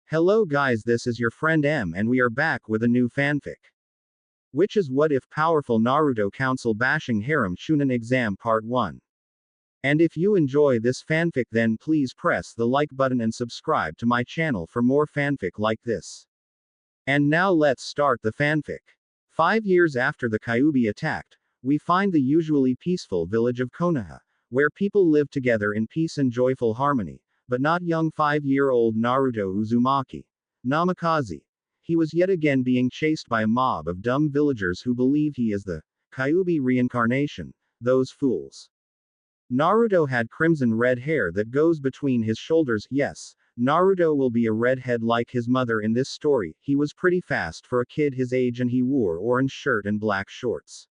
Hello guys, this is your friend M and we are back with a new fanfic. Which is What If Powerful Naruto Council Bashing Harem Chunin Exam Part 1. And if you enjoy this fanfic then please press the like button and subscribe to my channel for more fanfic like this. And now let's start the fanfic. 5 years after the Kyuubi attacked, we find the usually peaceful village of Konoha, where people live together in peace and joyful harmony. But not young 5-year-old Naruto Uzumaki. Namikaze. He was yet again being chased by a mob of dumb villagers who believe he is the Kyuubi reincarnation, those fools. Naruto had crimson red hair that goes between his shoulders. Yes, Naruto will be a redhead like his mother in this story. He was pretty fast for a kid his age and he wore orange shirt and black shorts.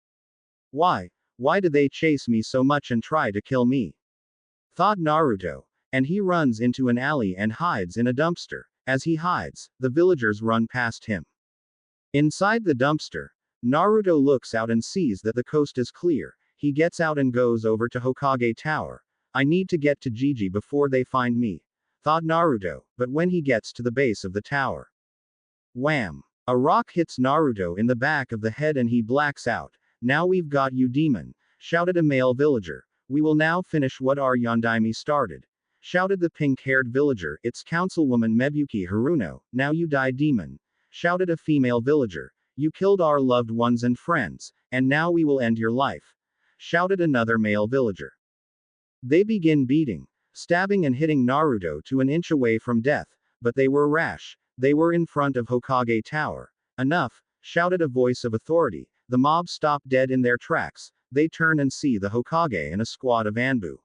Why did they chase me so much and try to kill me? Thought Naruto. And he runs into an alley and hides in a dumpster. As he hides, the villagers run past him. Inside the dumpster, Naruto looks out and sees that the coast is clear. He gets out and goes over to Hokage Tower. I need to get to Gigi before they find me, thought Naruto, but when he gets to the base of the tower. Wham! A rock hits Naruto in the back of the head and he blacks out. Now we've got you, demon, shouted a male villager. We will now finish what our Yondaime started, shouted the pink-haired villager. It's Councilwoman Mebuki Haruno. Now you die, demon, shouted a female villager. You killed our loved ones and friends, and now we will end your life, shouted another male villager. They begin beating, stabbing and hitting Naruto to an inch away from death, but they were rash. They were in front of Hokage Tower. Enough, shouted a voice of authority. The mob stop dead in their tracks. They turn and see the Hokage and a squad of Anbu.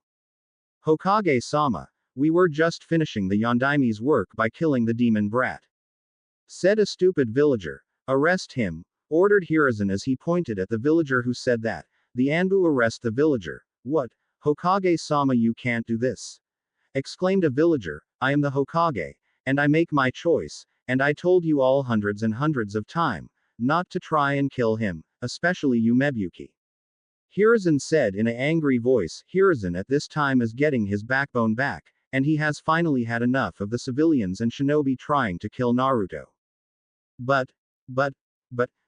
Hokage-sama, we were just finishing the Yondaime's work by killing the demon brat, said a stupid villager. Arrest him, ordered Hiruzen as he pointed at the villager who said that. The Anbu arrest the villager. What? Hokage-sama, you can't do this, exclaimed a villager. I am the Hokage, and I make my choice, and I told you all hundreds and hundreds of times not to try and kill him, especially you, Mebuki, Hiruzen said in an angry voice. Hiruzen at this time is getting his backbone back, and he has finally had enough of the civilians and shinobi trying to kill Naruto. But,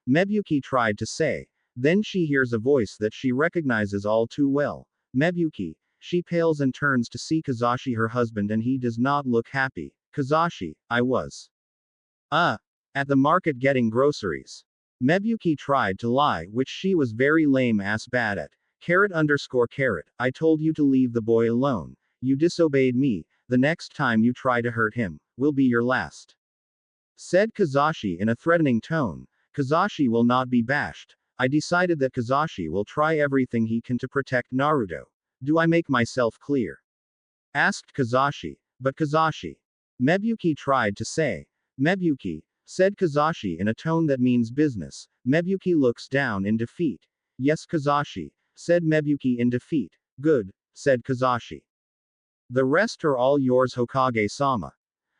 Mebuki tried to say. Then she hears a voice that she recognizes all too well. Mebuki. She pales and turns to see Kazashi, her husband, and he does not look happy. Kazashi, I was at the market getting groceries. Mebuki tried to lie, which she was very lame-ass bad at. _. I told you to leave the boy alone. You disobeyed me. The next time you try to hurt him, will be your last, said Kazashi in a threatening tone. Kazashi will not be bashed. I decided that Kazashi will try everything he can to protect Naruto. Do I make myself clear? Asked Kazashi. But Kazashi. Mebuki tried to say. Mebuki, said Kazashi in a tone that means business. Mebuki looks down in defeat. Yes, Kazashi, said Mebuki in defeat. Good, said Kazashi. The rest are all yours, Hokage-sama,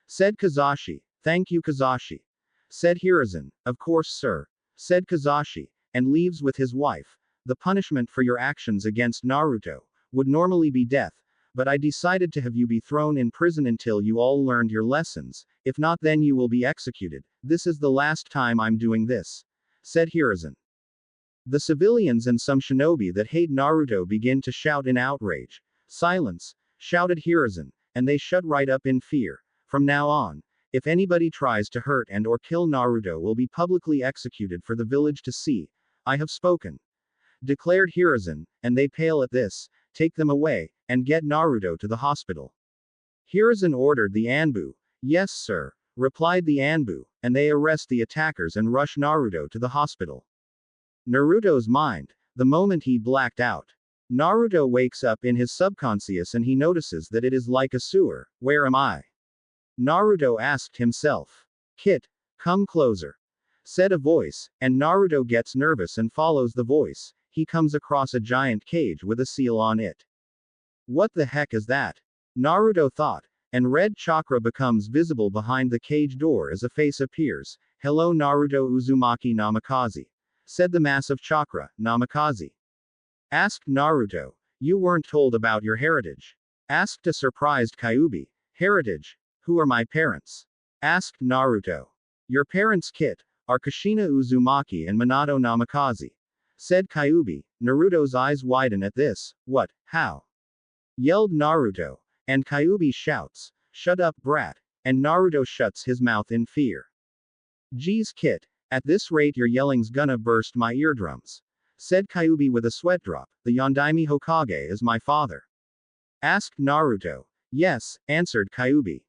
said Kazashi. Thank you, Kazashi, said Hiruzen. Of course, sir, said Kazashi, and leaves with his wife. The punishment for your actions against Naruto would normally be death, but I decided to have you be thrown in prison until you all learned your lessons. If not, then you will be executed. This is the last time I'm doing this, said Hiruzen. The civilians and some shinobi that hate Naruto begin to shout in outrage. Silence, shouted Hiruzen, and they shut right up in fear. From now on, if anybody tries to hurt and or kill Naruto will be publicly executed for the village to see. I have spoken, declared Hiruzen, and they pale at this. Take them away, and get Naruto to the hospital. Hiruzen ordered the Anbu. Yes, sir, replied the Anbu, and they arrest the attackers and rush Naruto to the hospital. Naruto's mind, the moment he blacked out. Naruto wakes up in his subconscious and he notices that it is like a sewer. Where am I? Naruto asked himself. Kit, come closer, said a voice, and Naruto gets nervous and follows the voice. He comes across a giant cage with a seal on it. What the heck is that? Naruto thought, and red chakra becomes visible behind the cage door as a face appears. Hello, Naruto Uzumaki Namikaze, said the massive chakra. Namikaze, asked Naruto. You weren't told about your heritage, asked a surprised Kyuubi. Heritage? Who are my parents? Asked Naruto. Your parents, Kit, are Kushina Uzumaki and Minato Namikaze. Said Kyuubi. Naruto's eyes widen at this. What? How? Yelled Naruto. And Kyuubi shouts. Shut up, brat. And Naruto shuts his mouth in fear. Geez, Kit. At this rate your yelling's gonna burst my eardrums. Said Kyuubi with a sweat drop. The Yondaime Hokage is my father. Asked Naruto. Yes, answered Kyuubi.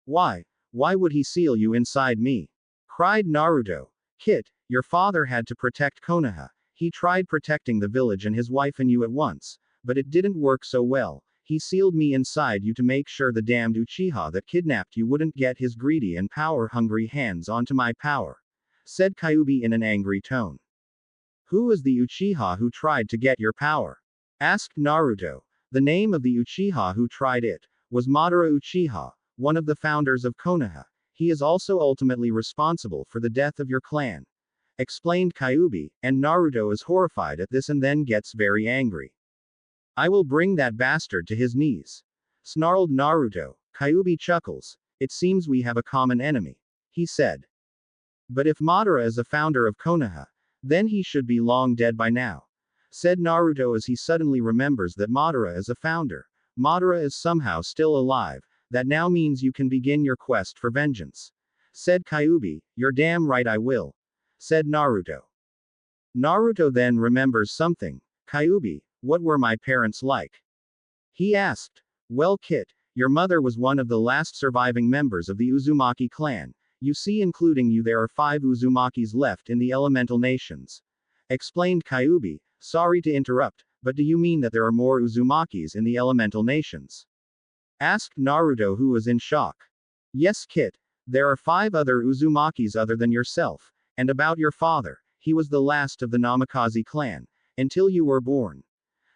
Why? Why would he seal you inside me? Cried Naruto. Kit, your father had to protect Konoha. He tried protecting the village and his wife and you at once, but it didn't work so well. He sealed me inside you to make sure the damned Uchiha that kidnapped you wouldn't get his greedy and power-hungry hands onto my power. Said Kyuubi in an angry tone. Who is the Uchiha who tried to get your power? Asked Naruto. The name of the Uchiha who tried it was Madara Uchiha, one of the founders of Konoha. He is also ultimately responsible for the death of your clan. Explained Kyuubi, and Naruto is horrified at this and then gets very angry. I will bring that bastard to his knees. Snarled Naruto. Kyuubi chuckles. It seems we have a common enemy. He said. But if Madara is a founder of Konoha, then he should be long dead by now. Said Naruto as he suddenly remembers that Madara is a founder. Madara is somehow still alive. That now means you can begin your quest for vengeance. Said Kyuubi. You're damn right I will. Said Naruto. Naruto then remembers something. Kyuubi, what were my parents like? He asked. Well, Kit, your mother was one of the last surviving members of the Uzumaki clan. You see, including you, there are 5 Uzumakis left in the elemental nations. Explained Kyuubi. Sorry to interrupt, but do you mean that there are more Uzumakis in the elemental nations? Asked Naruto, who was in shock. Yes, Kit. There are 5 other Uzumakis other than yourself. And about your father, he was the last of the Namikaze clan. Until you were born.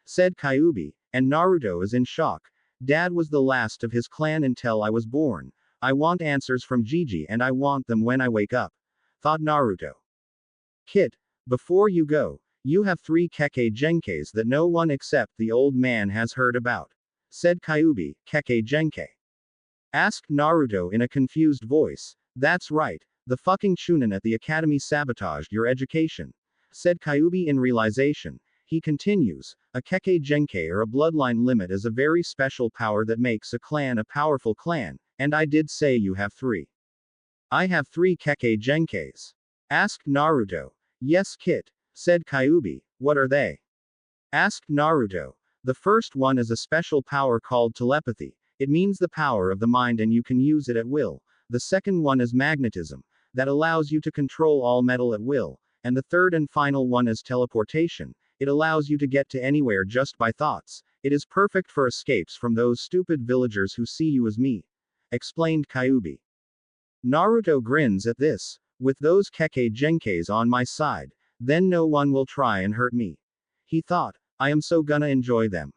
Said Kyuubi, and Naruto is in shock. Dad was the last of his clan until I was born. I want answers from Gigi and I want them when I wake up. Thought Naruto. Kit, before you go, you have 3 Kekkei Genkais that no one except the old man has heard about. Said Kyuubi. Kekkei Genkei? Asked Naruto in a confused voice. That's right. The fucking Chunin at the academy sabotaged your education. Said Kyuubi in realization. He continues. A Kekkei Genkei or a bloodline limit is a very special power that makes a clan a powerful clan, and I did say you have 3. I have 3 Kekkei Genkais. Asked Naruto. Yes, Kit. Said Kyuubi. What are they? Asked Naruto. The first one is a special power called telepathy. It means the power of the mind and you can use it at will. The second one is magnetism. That allows you to control all metal at will. And the third and final one is teleportation. It allows you to get to anywhere just by thoughts. It is perfect for escapes from those stupid villagers who see you as me. Explained Kyuubi. Naruto grins at this. With those Kekkei Genkais on my side, then no one will try and hurt me. He thought. I am so gonna enjoy them.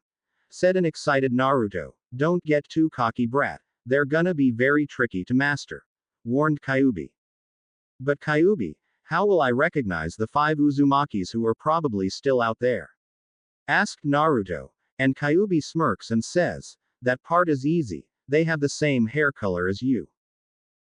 Said an excited Naruto. Don't get too cocky, brat. They're gonna be very tricky to master. Warned Kyuubi. But Kyuubi, how will I recognize the 5 Uzumakis who are probably still out there? Asked Naruto. And Kyuubi smirks and says, that part is easy. They have the same hair color as you.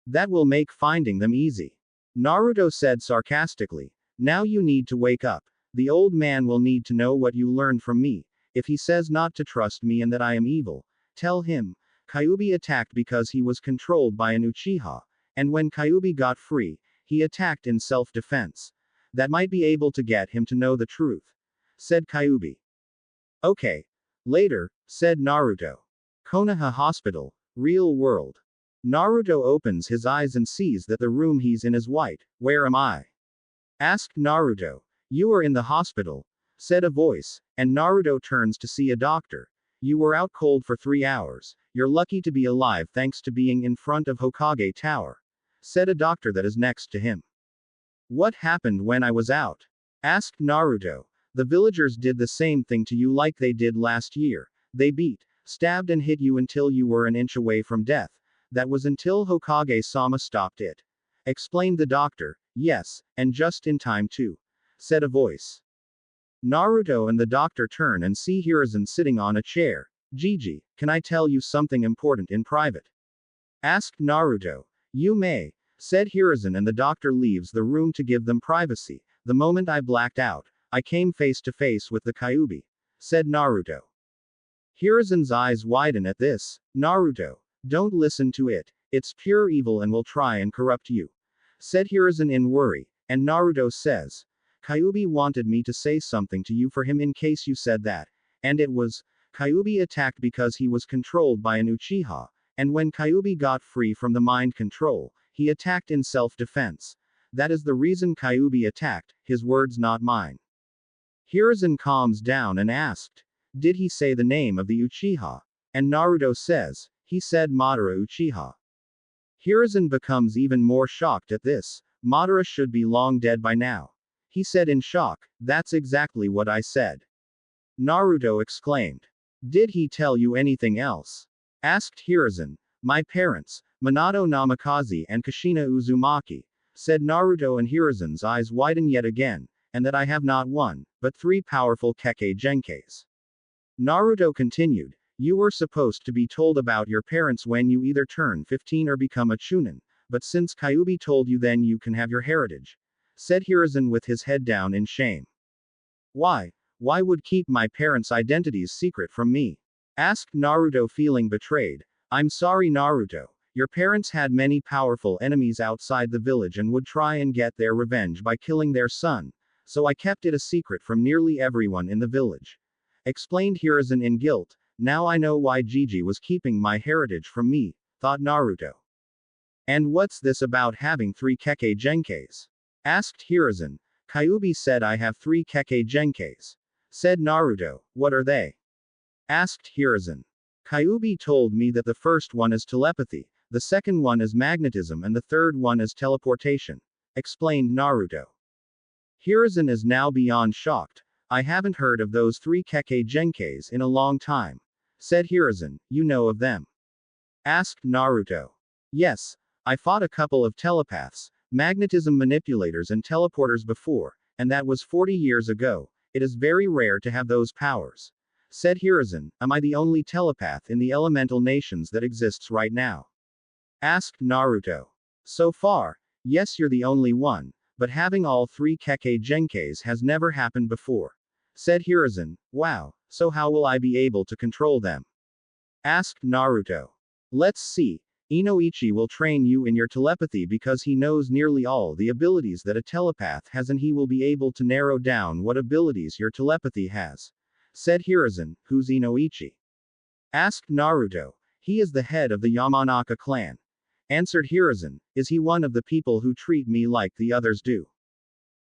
That will make finding them easy. Naruto said sarcastically. Now you need to wake up. The old man will need to know what you learned from me. If he says not to trust me and that I am evil, tell him. Kyuubi attacked because he was controlled by an Uchiha, and when Kyuubi got free, he attacked in self-defense. That might be able to get him to know the truth. Said Kyuubi. Okay. Later, said Naruto. Konoha Hospital. Real world. Naruto opens his eyes and sees that the room he's in is white. Where am I? Asked Naruto. You are in the hospital. Said a voice, and Naruto turns to see a doctor. You were out cold for 3 hours. You're lucky to be alive thanks to being in front of Hokage Tower. Said a doctor that is next to him. What happened when I was out? Asked Naruto. The villagers did the same thing to you like they did last year. They beat, stabbed and hit you until you were an inch away from death. That was until Hokage-sama stopped it. Explained the doctor. Yes, and just in time too. Said a voice. Naruto and the doctor turn and see Hiruzen sitting on a chair. Gigi, can I tell you something important in private? Asked Naruto. You may, said Hiruzen, and the doctor leaves the room to give them privacy. The moment I blacked out, I came face to face with the Kyuubi, said Naruto. Hiruzen's eyes widen at this. Naruto, don't listen to it. It's pure evil and will try and corrupt you, said Hiruzen in worry, and Naruto says, Kyuubi wanted me to say something to you for him in case you said that, and it was, Kyuubi attacked because he was controlled by an Uchiha, and when Kyuubi got free from the mind control, he attacked in self-defense. That is the reason Kyuubi attacked, his words not mine. Hiruzen calms down and asked, did he say the name of the Uchiha? And Naruto says, he said Madara Uchiha. Hiruzen becomes even more shocked at this. Madara should be long dead by now. He said in shock, that's exactly what I said. Naruto exclaimed. Did he tell you anything else? Asked Hiruzen. My parents, Minato Namikaze and Kushina Uzumaki, said Naruto, and Hiruzen's eyes widen yet again, and that I have not one, but 3 powerful Kekkei Genkais. Naruto continued, you were supposed to be told about your parents when you either turn 15 or become a Chunin, but since Kyuubi told you then you can have your heritage, said Hiruzen with his head down in shame. Why would keep my parents' identities secret from me? Asked Naruto, feeling betrayed. I'm sorry Naruto, your parents had many powerful enemies outside the village and would try and get their revenge by killing their son, so I kept it a secret from nearly everyone in the village. Explained Hiruzen in guilt. Now I know why Gigi was keeping my heritage from me, thought Naruto. And what's this about having 3 Kekkei Genkais? Asked Hiruzen. Kyuubi said I have 3 Kekkei Genkais. Said Naruto. What are they? Asked Hiruzen. Kyuubi told me that the first one is telepathy, the second one is magnetism, and the third one is teleportation. Explained Naruto. Hiruzen is now beyond shocked. I haven't heard of those 3 Kekkei Genkais in a long time. Said Hiruzen. You know of them? Asked Naruto. Yes, I fought a couple of telepaths, magnetism manipulators and teleporters before, and that was 40 years ago. It is very rare to have those powers. Said Hiruzen. Am I the only telepath in the elemental nations that exists right now? Asked Naruto. So far, yes, you're the only one, but having all 3 Kekkei Genkais has never happened before. Said Hiruzen. Wow, so how will I be able to control them? Asked Naruto. Let's see. Inoichi will train you in your telepathy because he knows nearly all the abilities that a telepath has, and he will be able to narrow down what abilities your telepathy has. Said Hiruzen. Who's Inoichi? Asked Naruto. He is the head of the Yamanaka clan. Answered Hiruzen. Is he one of the people who treat me like the others do?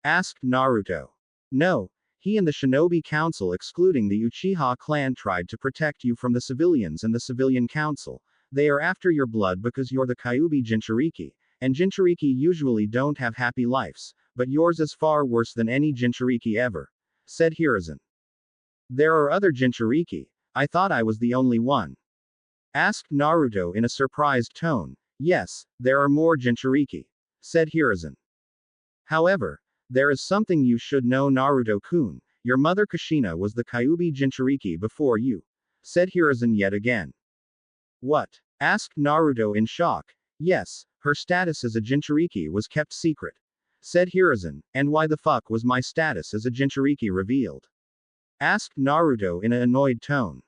Asked Naruto. No. He and the Shinobi Council excluding the Uchiha clan tried to protect you from the civilians and the Civilian Council. They are after your blood because you're the Kyuubi Jinchuriki, and Jinchuriki usually don't have happy lives, but yours is far worse than any Jinchuriki ever. Said Hiruzen. There are other Jinchuriki. I thought I was the only one. Asked Naruto in a surprised tone. Yes, there are more Jinchuriki. Said Hiruzen. However, there is something you should know Naruto-kun. Your mother Kushina was the Kyuubi Jinchuriki before you. Said Hiruzen yet again. What? Asked Naruto in shock. Yes, her status as a Jinchuriki was kept secret. Said Hiruzen. And why the fuck was my status as a Jinchuriki revealed? Asked Naruto in an annoyed tone.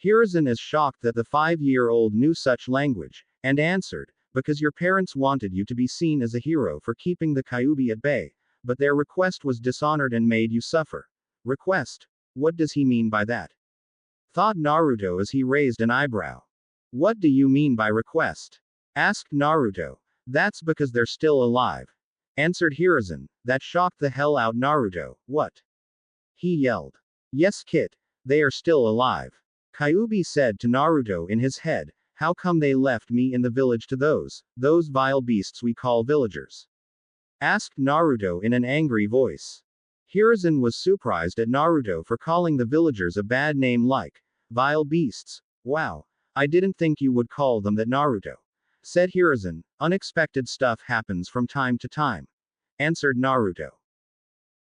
Hiruzen is shocked that the 5-year-old knew such language, and answered, because your parents wanted you to be seen as a hero for keeping the Kyuubi at bay, but their request was dishonored and made you suffer. Request? What does he mean by that? Thought Naruto as he raised an eyebrow. What do you mean by request? Asked Naruto. That's because they're still alive. Answered Hiruzen. That shocked the hell out Naruto. What? He yelled. Yes Kit. They are still alive. Kyuubi said to Naruto in his head, how come they left me in the village to those vile beasts we call villagers? Asked Naruto in an angry voice. Hiruzen was surprised at Naruto for calling the villagers a bad name like vile beasts. Wow. I didn't think you would call them that Naruto. Said Hiruzen. Unexpected stuff happens from time to time. Answered Naruto.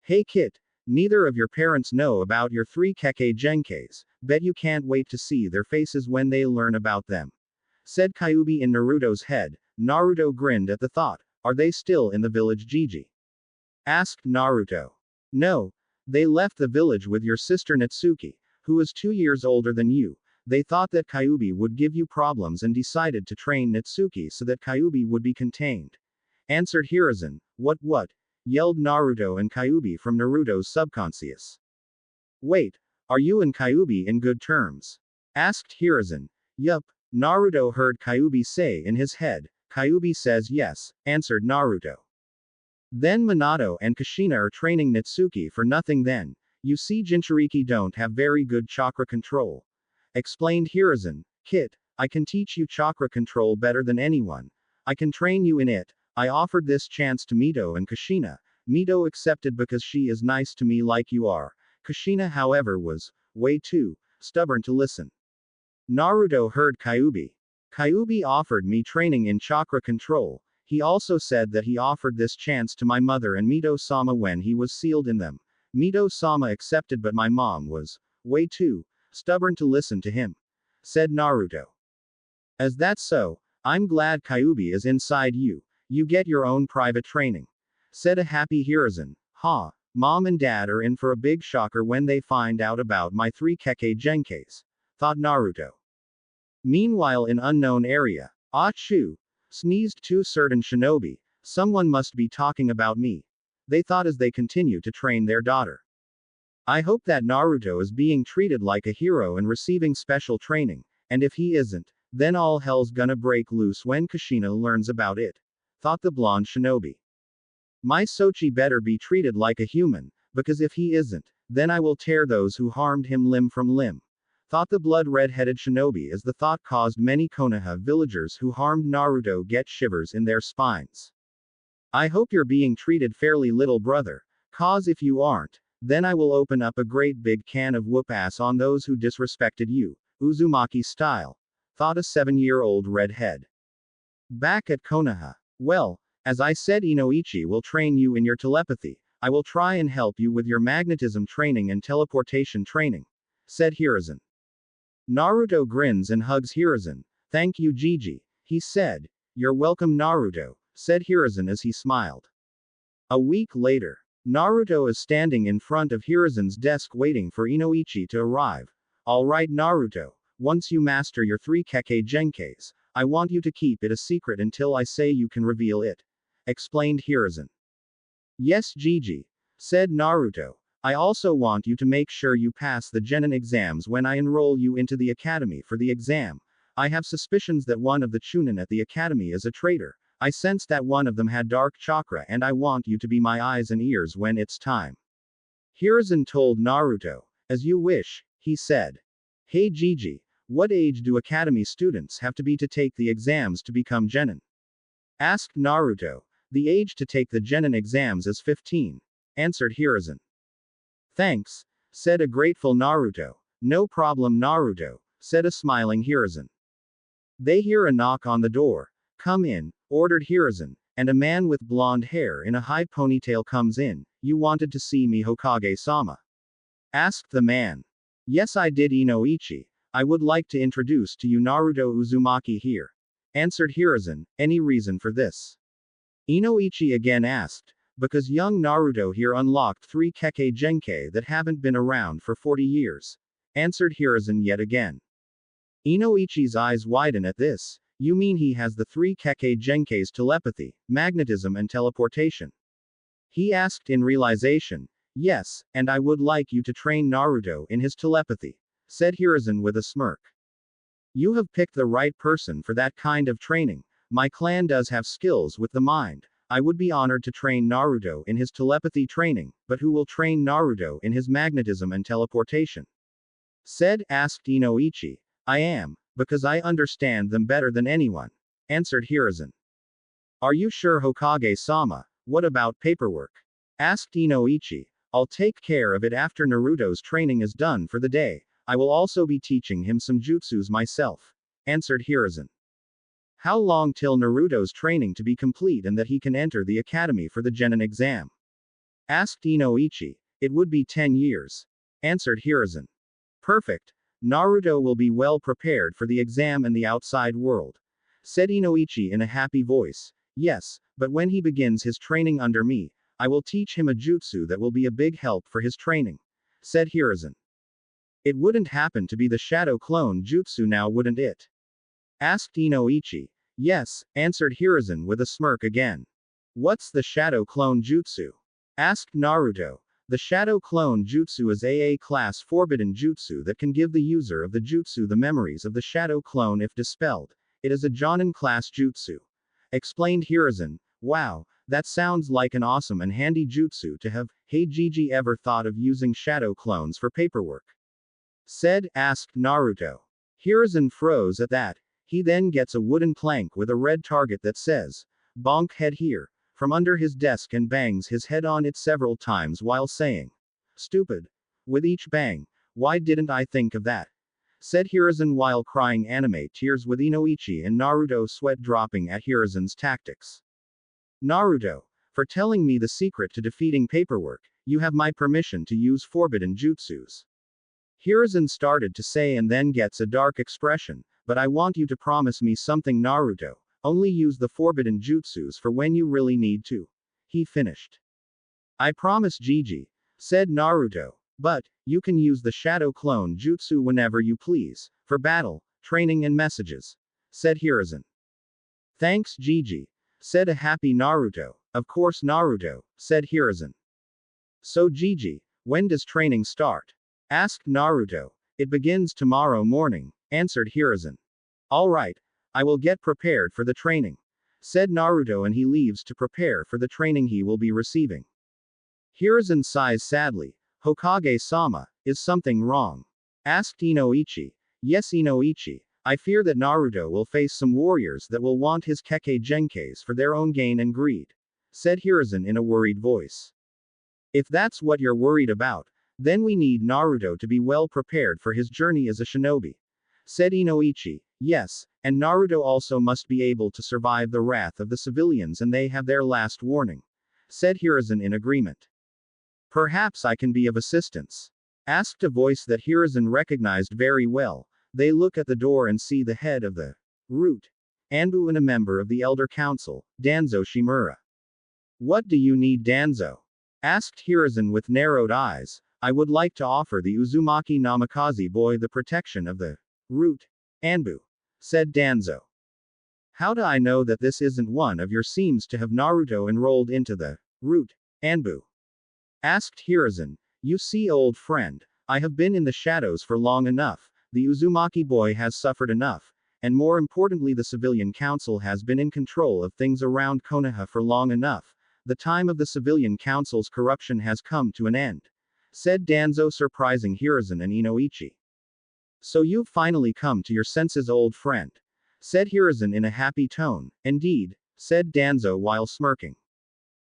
Hey Kit. Neither of your parents know about your 3 Kekkei Genkais. Bet you can't wait to see their faces when they learn about them. Said Kyuubi in Naruto's head, Naruto grinned at the thought. Are they still in the village, Gigi? Asked Naruto. No. They left the village with your sister Natsuki, who is 2 years older than you. They thought that Kyuubi would give you problems and decided to train Natsuki so that Kyuubi would be contained. Answered Hiruzen. What? Yelled Naruto and Kyuubi from Naruto's subconscious. Wait, are you and Kyuubi in good terms? Asked Hiruzen. Yup, Naruto heard Kyuubi say in his head. Kyuubi says yes, answered Naruto. Then Minato and Kushina are training Natsuki for nothing then. You see Jinchuriki don't have very good chakra control. Explained Hiruzen. Kit, I can teach you chakra control better than anyone. I can train you in it. I offered this chance to Mito and Kushina. Mito accepted because she is nice to me like you are. Kushina however was, way too, stubborn to listen. Naruto heard Kyuubi. Kyuubi offered me training in chakra control. He also said that he offered this chance to my mother and Mito-sama when he was sealed in them. Mito-sama accepted but my mom was, way too, stubborn to listen to him. Said Naruto. As that's so, I'm glad Kyuubi is inside you. You get your own private training. Said a happy Hiruzen. Ha, mom and dad are in for a big shocker when they find out about my 3 Kekkei Genkais. Thought Naruto. Meanwhile in unknown area. Achoo! Sneezed 2 certain shinobi. Someone must be talking about me. They thought as they continue to train their daughter. I hope that Naruto is being treated like a hero and receiving special training, and if he isn't, then all hell's gonna break loose when Kushina learns about it. Thought the blonde shinobi. My Sochi better be treated like a human, because if he isn't, then I will tear those who harmed him limb from limb. Thought the blood red-headed shinobi as the thought caused many Konoha villagers who harmed Naruto get shivers in their spines. I hope you're being treated fairly, little brother, cause if you aren't, then I will open up a great big can of whoop-ass on those who disrespected you, Uzumaki style. Thought a 7-year-old redhead. Back at Konoha. Well, as I said, Inoichi will train you in your telepathy. I will try and help you with your magnetism training and teleportation training. Said Hiruzen. Naruto grins and hugs Hiruzen. Thank you, Gigi. He said. You're welcome, Naruto, said Hiruzen as he smiled. A week later. Naruto is standing in front of Hiruzen's desk waiting for Inoichi to arrive. Alright, Naruto. Once you master your 3 Kekkei Genkais, I want you to keep it a secret until I say you can reveal it. Explained Hiruzen. Yes, Gigi. Said Naruto. I also want you to make sure you pass the Genin exams when I enroll you into the academy for the exam. I have suspicions that one of the Chunin at the academy is a traitor. I sense that one of them had dark chakra and I want you to be my eyes and ears when it's time. Hiruzen told Naruto. As you wish, he said. Hey Gigi, what age do academy students have to be to take the exams to become Genin? Asked Naruto. The age to take the Genin exams is 15. Answered Hiruzen. Thanks, said a grateful Naruto. No problem, Naruto, said a smiling Hiruzen. They hear a knock on the door. Come in, ordered Hiruzen, and a man with blonde hair in a high ponytail comes in. You wanted to see me, Hokage-sama? Asked the man. Yes, I did, Inoichi. I would like to introduce to you Naruto Uzumaki here. Answered Hiruzen. Any reason for this? Inoichi again asked. Because young Naruto here unlocked 3 Kekkei Genkai that haven't been around for 40 years. Answered Hiruzen yet again. Inoichi's eyes widen at this. You mean he has the 3 Kekkei Genkai's telepathy, magnetism and teleportation? He asked in realization. Yes, and I would like you to train Naruto in his telepathy, said Hiruzen with a smirk. You have picked the right person for that kind of training. My clan does have skills with the mind. I would be honored to train Naruto in his telepathy training, but who will train Naruto in his magnetism and teleportation? Asked Inoichi. I am, because I understand them better than anyone, answered Hiruzen. Are you sure, Hokage-sama? What about paperwork? Asked Inoichi. I'll take care of it after Naruto's training is done for the day. I will also be teaching him some jutsus myself, answered Hiruzen. How long till Naruto's training to be complete and that he can enter the academy for the Genin exam? Asked Inoichi. It would be 10 years, answered Hiruzen. Perfect. Naruto will be well prepared for the exam and the outside world. said Inoichi in a happy voice. Yes, but when he begins his training under me, I will teach him a jutsu that will be a big help for his training, said Hiruzen. It wouldn't happen to be the shadow clone jutsu now, wouldn't it? Asked Inoichi. Yes, answered Hiruzen with a smirk again. What's the shadow clone jutsu? Asked Naruto. The shadow clone jutsu is a class forbidden jutsu that can give the user of the jutsu the memories of the shadow clone if dispelled. It is a Jonin class jutsu, explained Hiruzen. Wow, that sounds like an awesome and handy jutsu to have. Hey Gigi, ever thought of using shadow clones for paperwork? Asked Naruto. Hiruzen froze at that. He then gets a wooden plank with a red target that says, "Bonk head here," from under his desk and bangs his head on it several times while saying, "Stupid." With each bang, "Why didn't I think of that?" said Hiruzen while crying anime tears with Inoichi and Naruto sweat dropping at Hiruzen's tactics. Naruto, for telling me the secret to defeating paperwork, you have my permission to use forbidden jutsus. Hiruzen started to say and then gets a dark expression, but I want you to promise me something, Naruto. Only use the forbidden jutsus for when you really need to. He finished. I promise, Gigi, said Naruto. But, you can use the shadow clone jutsu whenever you please, for battle, training and messages, said Hiruzen. Thanks, Gigi, said a happy Naruto. Of course, Naruto, said Hiruzen. So Gigi, when does training start? Asked Naruto. It begins tomorrow morning, answered Hiruzen. Alright, I will get prepared for the training, said Naruto, and he leaves to prepare for the training he will be receiving. Hiruzen sighs sadly. Hokage-sama, is something wrong? Asked Inoichi. Yes, Inoichi, I fear that Naruto will face some warriors that will want his Kekkei Genkais for their own gain and greed, said Hiruzen in a worried voice. If that's what you're worried about, then we need Naruto to be well prepared for his journey as a shinobi, said Inoichi. Yes, and Naruto also must be able to survive the wrath of the civilians, and they have their last warning, said Hiruzen in agreement. Perhaps I can be of assistance? Asked a voice that Hiruzen recognized very well. They look at the door and see the head of the root Anbu and a member of the Elder Council, Danzo Shimura. What do you need, Danzo? Asked Hiruzen with narrowed eyes. I would like to offer the Uzumaki Namikaze boy the protection of the root Anbu, said Danzo. How do I know that this isn't one of your? Seems to have Naruto enrolled into the root Anbu, asked Hiruzen. You see, old friend, I have been in the shadows for long enough. The Uzumaki boy has suffered enough, and more importantly, the civilian council has been in control of things around Konoha for long enough. The time of the civilian council's corruption has come to an end, said Danzo, surprising Hiruzen and Inoichi. So you've finally come to your senses, old friend, said Hiruzen in a happy tone. Indeed, said Danzo while smirking.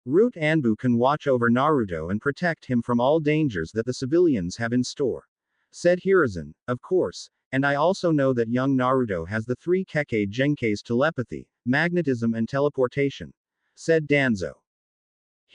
Root Anbu can watch over Naruto and protect him from all dangers that the civilians have in store, said Hiruzen. Of course, and I also know that young Naruto has the 3 Kekkei Genkais: telepathy, magnetism and teleportation, said Danzo.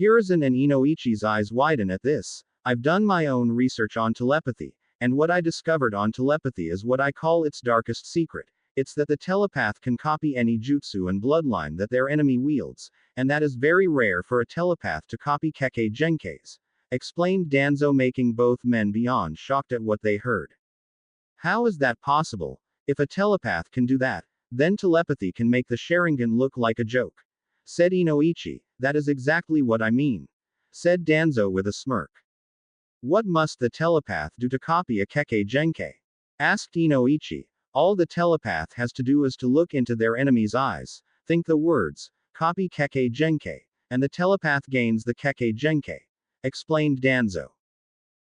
Hiruzen and Inoichi's eyes widen at this. I've done my own research on telepathy, and what I discovered on telepathy is what I call its darkest secret. It's that the telepath can copy any jutsu and bloodline that their enemy wields, and that is very rare for a telepath to copy Kekkei Genkais, explained Danzo, making both men beyond shocked at what they heard. How is that possible? If a telepath can do that, then telepathy can make the Sharingan look like a joke, said Inoichi. That is exactly what I mean, said Danzo with a smirk. What must the telepath do to copy a Kekkei Genkai? Asked Inoichi. All the telepath has to do is to look into their enemy's eyes, think the words, copy Kekkei Genkai, and the telepath gains the Kekkei Genkai, explained Danzo.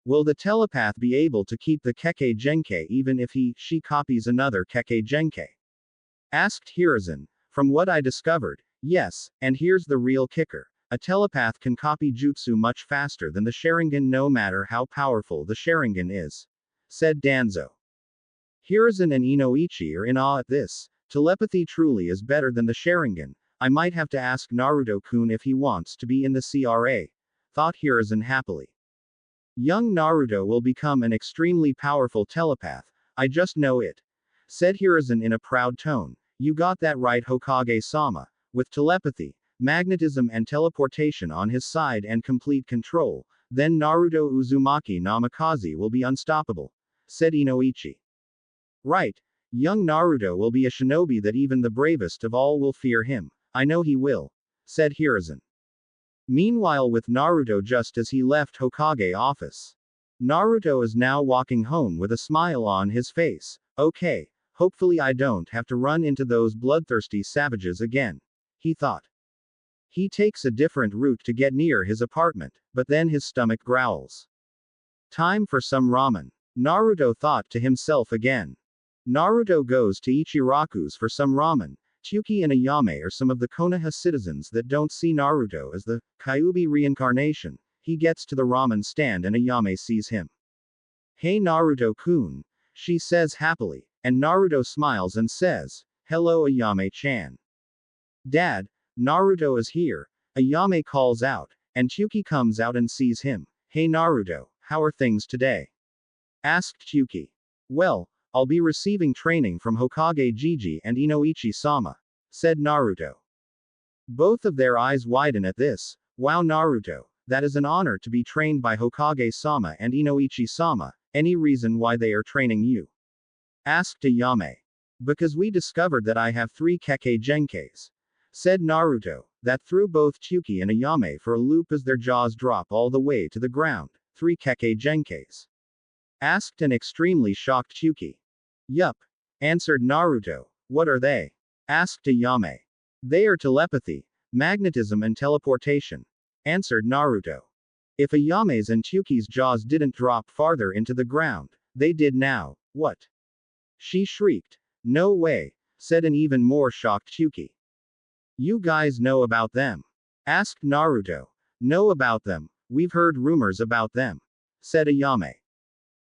Will the telepath be able to keep the Kekkei Genkai even if she copies another Kekkei Genkai? Asked Hiruzen. From what I discovered, yes, and here's the real kicker. A telepath can copy jutsu much faster than the Sharingan, no matter how powerful the Sharingan is, said Danzo. Hiruzen and Inoichi are in awe at this. Telepathy truly is better than the Sharingan. I might have to ask Naruto-kun if he wants to be in the CRA, thought Hiruzen happily. Young Naruto will become an extremely powerful telepath, I just know it, said Hiruzen in a proud tone. You got that right, Hokage-sama. With telepathy, magnetism and teleportation on his side and complete control, then Naruto Uzumaki Namikaze will be unstoppable, said Inoichi. Right. Young Naruto will be a shinobi that even the bravest of all will fear him. I know he will, said Hiruzen. Meanwhile, with Naruto just as he left Hokage office, Naruto is now walking home with a smile on his face. Okay, hopefully I don't have to run into those bloodthirsty savages again, he thought. He takes a different route to get near his apartment, but then his stomach growls. Time for some ramen, Naruto thought to himself again. Naruto goes to Ichiraku's for some ramen. Tsuki and Ayame are some of the Konoha citizens that don't see Naruto as the Kyuubi reincarnation. He gets to the ramen stand and Ayame sees him. Hey Naruto-kun, she says happily, and Naruto smiles and says, hello Ayame-chan. Dad, Naruto is here, Ayame calls out, and Tsuki comes out and sees him. Hey Naruto, how are things today? Asked Tsuki. Well, I'll be receiving training from Hokage Gigi and Inoichi-sama, said Naruto. Both of their eyes widen at this. Wow Naruto, that is an honor to be trained by Hokage-sama and Inoichi-sama. Any reason why they are training you? Asked Ayame. Because we discovered that I have 3 Kekkei Genkais, said Naruto. That threw both Tsuki and Ayame for a loop as their jaws drop all the way to the ground. 3 Kekkei Genkais? Asked an extremely shocked Tsuki. Yup, answered Naruto. What are they? Asked Ayame. They are telepathy, magnetism and teleportation, answered Naruto. If Ayame's and Tsuki's jaws didn't drop farther into the ground, they did now. What? She shrieked. No way, said an even more shocked Tsuki. You guys know about them? Asked Naruto. Know about them, we've heard rumors about them, said Ayame.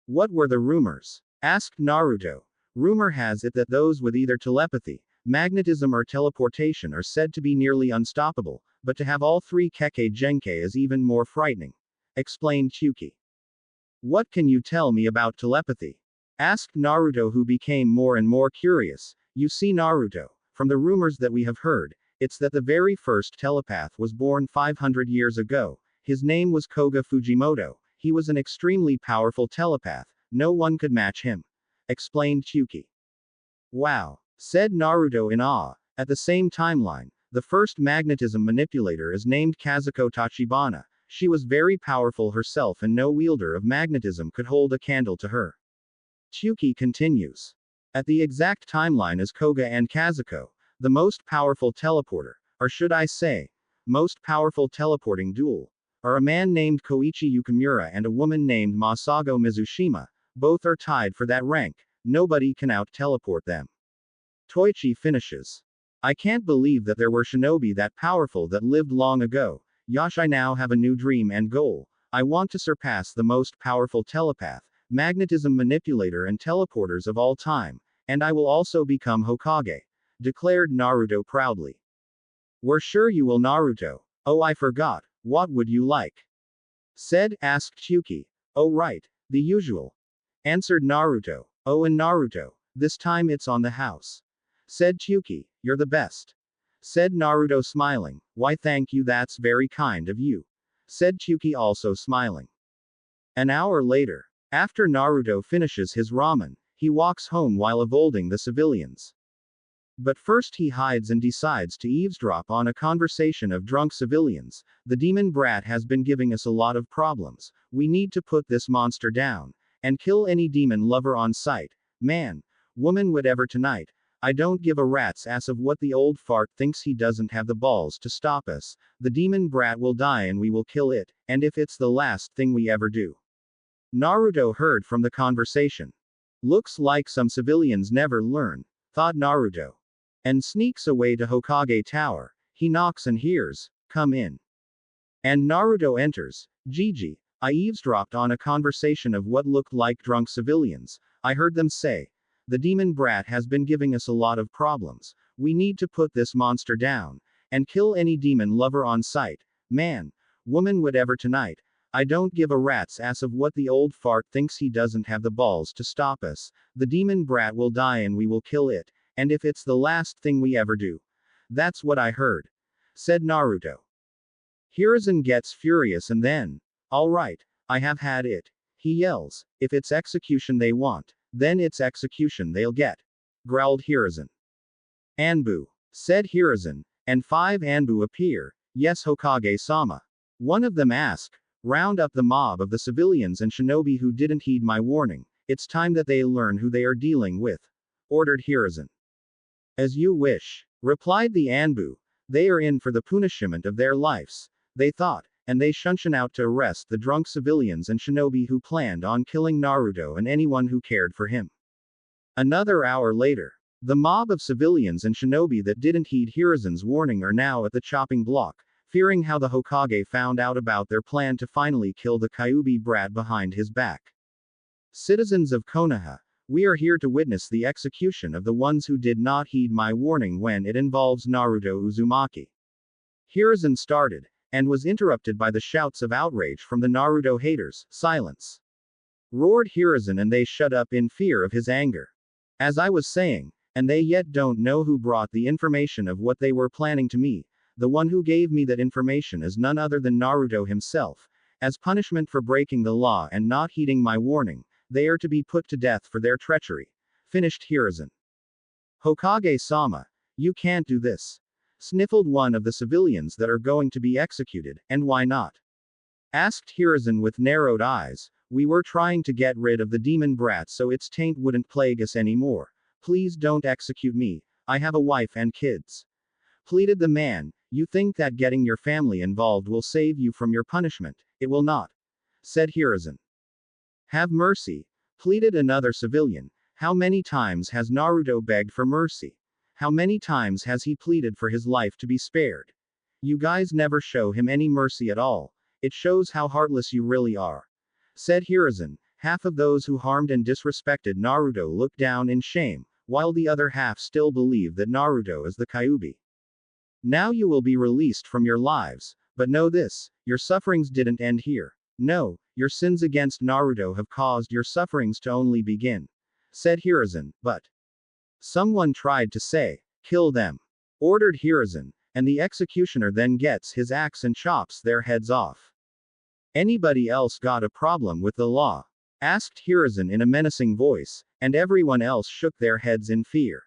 What were the rumors? Asked Naruto. Rumor has it that those with either telepathy, magnetism or teleportation are said to be nearly unstoppable, but to have all 3 Kekkei Genkei is even more frightening, explained Tsuki. What can you tell me about telepathy? Asked Naruto, who became more and more curious. You see Naruto, from the rumors that we have heard, it's that the very first telepath was born 500 years ago. His name was Koga Fujimoto. He was an extremely powerful telepath. No one could match him, explained Tsuki. Wow, said Naruto in awe. At the same timeline, the first magnetism manipulator is named Kazuko Tachibana. She was very powerful herself and no wielder of magnetism could hold a candle to her. Tsuki continues. At the exact timeline as Koga and Kazuko, the most powerful teleporter, or should I say, most powerful teleporting duel, are a man named Koichi Yukimura and a woman named Masago Mizushima. Both are tied for that rank. Nobody can out-teleport them. Toichi finishes. I can't believe that there were shinobi that powerful that lived long ago. Yash, I now have a new dream and goal. I want to surpass the most powerful telepath, magnetism manipulator and teleporters of all time, and I will also become Hokage, declared Naruto proudly. We're sure you will, Naruto. Oh, I forgot. What would you like? Asked Tsuki. Oh, right. The usual, answered Naruto. Oh, and Naruto, this time it's on the house, said Tsuki. You're the best, said Naruto smiling. Why, thank you, that's very kind of you, said Tsuki, also smiling. An hour later, after Naruto finishes his ramen, he walks home while avoiding the civilians. But first he hides and decides to eavesdrop on a conversation of drunk civilians. The demon brat has been giving us a lot of problems. We need to put this monster down, and kill any demon lover on sight. Man, woman, whatever tonight. I don't give a rat's ass of what the old fart thinks. He doesn't have the balls to stop us. The demon brat will die and we will kill it, and if it's the last thing we ever do. Naruto heard from the conversation. Looks like some civilians never learn, thought Naruto. And sneaks away to Hokage Tower. He knocks and hears, come in. And Naruto enters. Gigi, I eavesdropped on a conversation of what looked like drunk civilians. I heard them say, the demon brat has been giving us a lot of problems. We need to put this monster down, and kill any demon lover on sight. Man, woman, whatever tonight. I don't give a rat's ass of what the old fart thinks. He doesn't have the balls to stop us. The demon brat will die and we will kill it, and if it's the last thing we ever do. That's what I heard, said Naruto. Hiruzen gets furious and then, all right, I have had it, he yells. If it's execution they want, then it's execution they'll get, growled Hiruzen. Anbu, said Hiruzen, and 5 Anbu appear. Yes, Hokage-sama. One of them asked, round up the mob of the civilians and shinobi who didn't heed my warning. It's time that they learn who they are dealing with, ordered Hiruzen. As you wish, replied the Anbu. They are in for the punishment of their lives, they thought, and they shunshin out to arrest the drunk civilians and shinobi who planned on killing Naruto and anyone who cared for him. Another hour later, the mob of civilians and shinobi that didn't heed Hiruzen's warning are now at the chopping block, fearing how the Hokage found out about their plan to finally kill the Kyuubi brat behind his back. Citizens of Konoha, we are here to witness the execution of the ones who did not heed my warning when it involves Naruto Uzumaki. Hiruzen started, and was interrupted by the shouts of outrage from the Naruto haters. Silence, roared Hiruzen, and they shut up in fear of his anger. As I was saying, and they yet don't know who brought the information of what they were planning to me. The one who gave me that information is none other than Naruto himself. As punishment for breaking the law and not heeding my warning, they are to be put to death for their treachery, finished Hiruzen. Hokage-sama, you can't do this, sniffled one of the civilians that are going to be executed. And why not? Asked Hiruzen with narrowed eyes. We were trying to get rid of the demon brat so its taint wouldn't plague us anymore. Please don't execute me, I have a wife and kids, pleaded the man. You think that getting your family involved will save you from your punishment? It will not, said Hiruzen. Have mercy, pleaded another civilian. How many times has Naruto begged for mercy? How many times has he pleaded for his life to be spared? You guys never show him any mercy at all. It shows how heartless you really are, said Hiruzen. Half of those who harmed and disrespected Naruto looked down in shame, while the other half still believe that Naruto is the Kyuubi. Now you will be released from your lives, but know this, your sufferings didn't end here. No, your sins against Naruto have caused your sufferings to only begin, said Hiruzen. But someone tried to say, kill them, ordered Hiruzen, and the executioner then gets his axe and chops their heads off. Anybody else got a problem with the law? Asked Hiruzen in a menacing voice, and everyone else shook their heads in fear.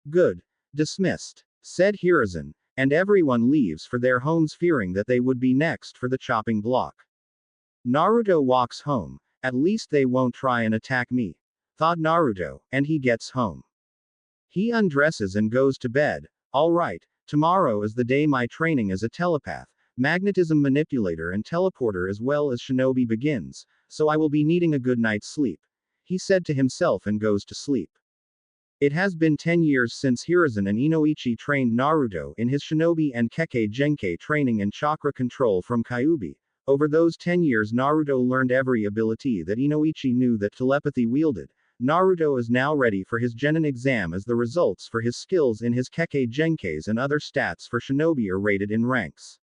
Good. Dismissed, said Hiruzen, and everyone leaves for their homes fearing that they would be next for the chopping block. Naruto walks home. At least they won't try and attack me, thought Naruto, and he gets home. He undresses and goes to bed. All right, tomorrow is the day my training as a telepath, magnetism manipulator and teleporter as well as shinobi begins, so I will be needing a good night's sleep, he said to himself and goes to sleep. It has been 10 years since Hiruzen and Inoichi trained Naruto in his shinobi and Kekkei Genkai training and chakra control from Kyuubi. Over those 10 years Naruto learned every ability that Inoichi knew that telepathy wielded. Naruto is now ready for his Genin exam as the results for his skills in his Kekkei Genkais and other stats for shinobi are rated in ranks.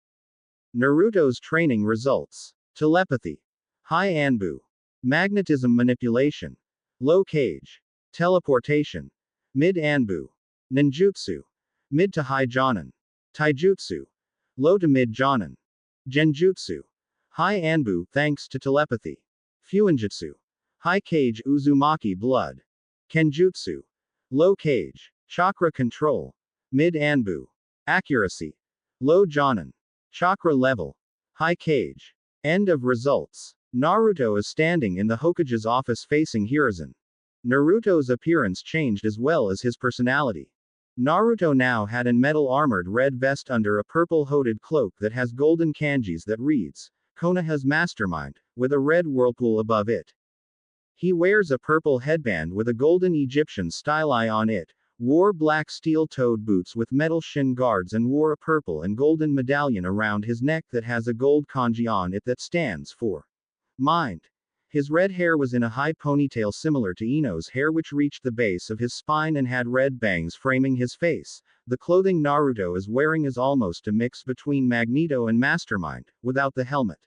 Naruto's training results. Telepathy. High Anbu. Magnetism manipulation. Low Cage. Teleportation. Mid Anbu. Ninjutsu. Mid to high Jonin. Taijutsu. Low to mid Jonin. Genjutsu. High Anbu thanks to telepathy. Fuinjutsu. High Cage Uzumaki blood. Kenjutsu. Low Cage. Chakra control. Mid Anbu. Accuracy. Low Jonin. Chakra level. High Cage. End of results. Naruto is standing in the Hokage's office facing Hiruzen. Naruto's appearance changed as well as his personality. Naruto now had a metal armored red vest under a purple hooded cloak that has golden kanjis that reads, Konoha's Mastermind, with a red whirlpool above it. He wears a purple headband with a golden Egyptian style eye on it, wore black steel-toed boots with metal shin guards and wore a purple and golden medallion around his neck that has a gold kanji on it that stands for Mind. His red hair was in a high ponytail similar to Ino's hair which reached the base of his spine and had red bangs framing his face. The clothing Naruto is wearing is almost a mix between Magneto and Mastermind, without the helmet.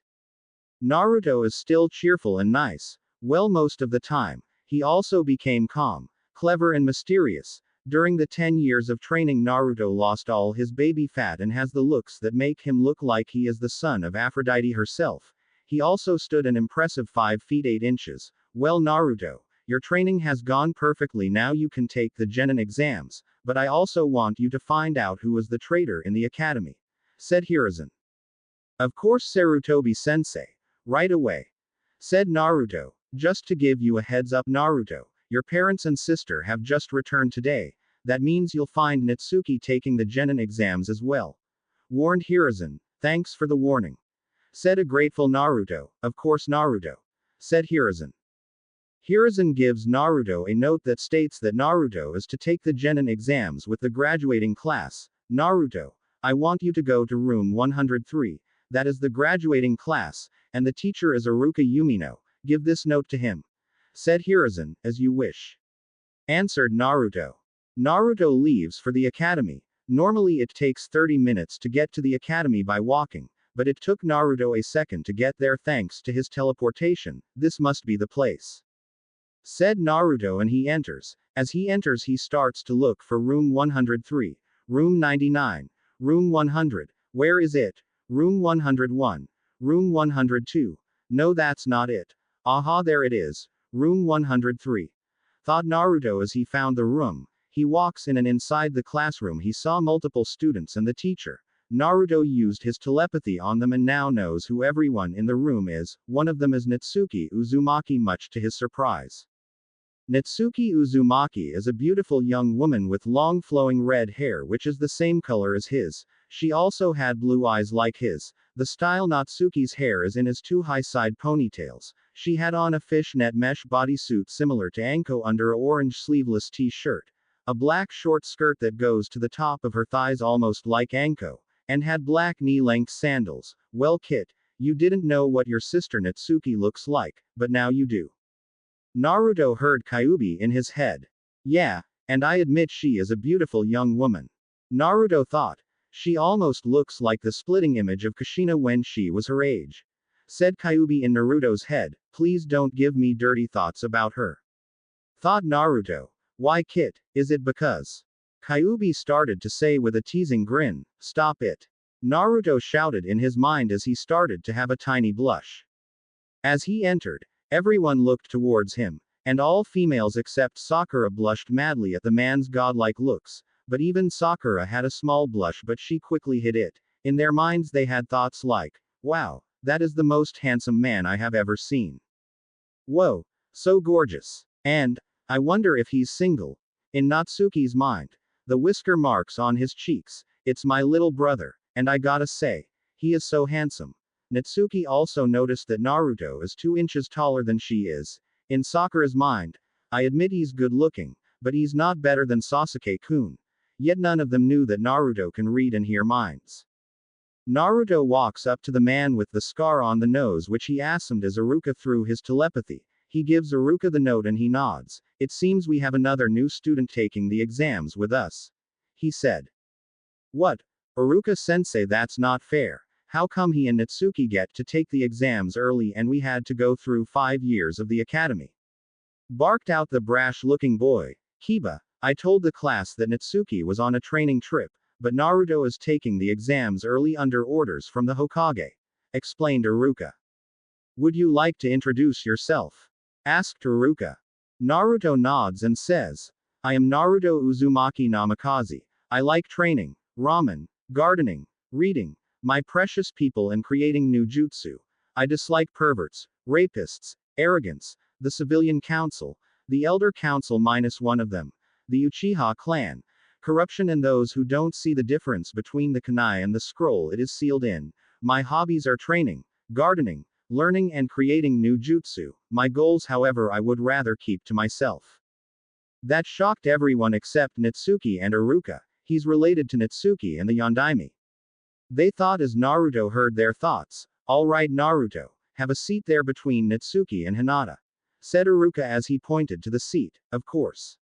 Naruto is still cheerful and nice. Well, most of the time. He also became calm, clever and mysterious. During the 10 years of training, Naruto lost all his baby fat and has the looks that make him look like he is the son of Aphrodite herself. He also stood an impressive 5 feet 8 inches. Well, Naruto, your training has gone perfectly. Now you can take the Genin exams, but I also want you to find out who was the traitor in the academy, said Hiruzen. Of course, Sarutobi-sensei. Right away, said Naruto. Just to give you a heads up, Naruto, your parents and sister have just returned today. That means you'll find Natsuki taking the Genin exams as well, warned Hiruzen. Thanks for the warning, said a grateful Naruto. Of course, Naruto, said Hiruzen. Hiruzen gives Naruto a note that states that Naruto is to take the Genin exams with the graduating class. Naruto, I want you to go to room 103. That is the graduating class, and the teacher is Iruka Yumino. Give this note to him, said Hiruzen. As you wish, answered Naruto. Naruto leaves for the academy. Normally it takes 30 minutes to get to the academy by walking, but it took Naruto a second to get there thanks to his teleportation. This must be the place, said Naruto, and he enters. As he enters, he starts to look for room 103, room 99, room 100. Where is it? Room 101, room 102. No, that's not it. Aha, there it is. Room 103. Thought Naruto as he found the room. He walks in, and inside the classroom he saw multiple students and the teacher. Naruto used his telepathy on them and now knows who everyone in the room is. One of them is Natsuki Uzumaki, much to his surprise. Natsuki Uzumaki is a beautiful young woman with long flowing red hair which is the same color as his. She also had blue eyes like his. The style Natsuki's hair is in his 2 high side ponytails. She had on a fishnet mesh bodysuit similar to Anko under a orange sleeveless t-shirt, a black short skirt that goes to the top of her thighs almost like Anko, and had black knee-length sandals. Well, Kit, you didn't know what your sister Natsuki looks like, but now you do. Naruto heard Kyuubi in his head. Yeah, and I admit she is a beautiful young woman. Naruto thought. She almost looks like the splitting image of Kushina when she was her age, said Kyuubi in Naruto's head. Please don't give me dirty thoughts about her, thought Naruto. Why, Kit, is it because? Kyuubi started to say with a teasing grin. Stop it, Naruto shouted in his mind as he started to have a tiny blush. As he entered, everyone looked towards him, and all females except Sakura blushed madly at the man's godlike looks. But even Sakura had a small blush, but she quickly hid it. In their minds they had thoughts like, wow, that is the most handsome man I have ever seen. Whoa, so gorgeous. And, I wonder if he's single. In Natsuki's mind, the whisker marks on his cheeks, it's my little brother, and I gotta say, he is so handsome. Natsuki also noticed that Naruto is 2 inches taller than she is. In Sakura's mind, I admit he's good looking, but he's not better than Sasuke-kun. Yet none of them knew that Naruto can read and hear minds. Naruto walks up to the man with the scar on the nose which he assumed as Iruka through his telepathy. He gives Iruka the note and he nods. It seems we have another new student taking the exams with us, he said. What? Iruka-sensei, that's not fair. How come he and Natsuki get to take the exams early and we had to go through 5 years of the academy? Barked out the brash-looking boy. Kiba, I told the class that Natsuki was on a training trip, but Naruto is taking the exams early under orders from the Hokage, explained Iruka. Would you like to introduce yourself? Asked Iruka. Naruto nods and says, I am Naruto Uzumaki Namikaze. I like training, ramen, gardening, reading, my precious people, and creating new jutsu. I dislike perverts, rapists, arrogance, the civilian council, the elder council minus one of them, the Uchiha clan, corruption, and those who don't see the difference between the kunai and the scroll it is sealed in. My hobbies are training, gardening, learning, and creating new jutsu. My goals, however, I would rather keep to myself. That shocked everyone except Natsuki and Iruka. He's related to Natsuki and the Yondaime. They thought as Naruto heard their thoughts. Alright, Naruto, have a seat there between Natsuki and Hinata, said Iruka as he pointed to the seat. Of course,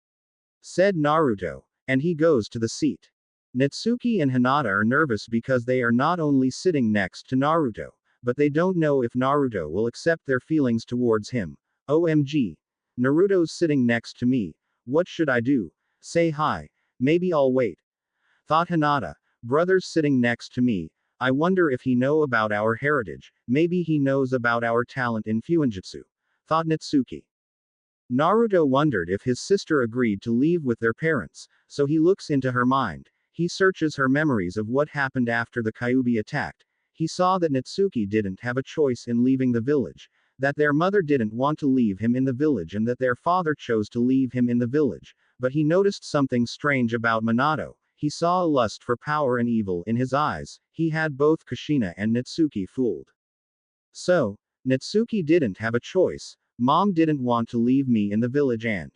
said Naruto, and he goes to the seat. Natsuki and Hinata are nervous because they are not only sitting next to Naruto, but they don't know if Naruto will accept their feelings towards him. OMG. Naruto's sitting next to me. What should I do? Say hi. Maybe I'll wait. Thought Hinata. Brother's sitting next to me. I wonder if he know about our heritage. Maybe he knows about our talent in Fuinjutsu. Thought Natsuki. Naruto wondered if his sister agreed to leave with their parents, so he looks into her mind. He searches her memories of what happened after the Kyuubi attacked. He saw that Natsuki didn't have a choice in leaving the village, that their mother didn't want to leave him in the village and that their father chose to leave him in the village. But he noticed something strange about Minato. He saw a lust for power and evil in his eyes. He had both Kushina and Natsuki fooled. So, Natsuki didn't have a choice. Mom didn't want to leave me in the village and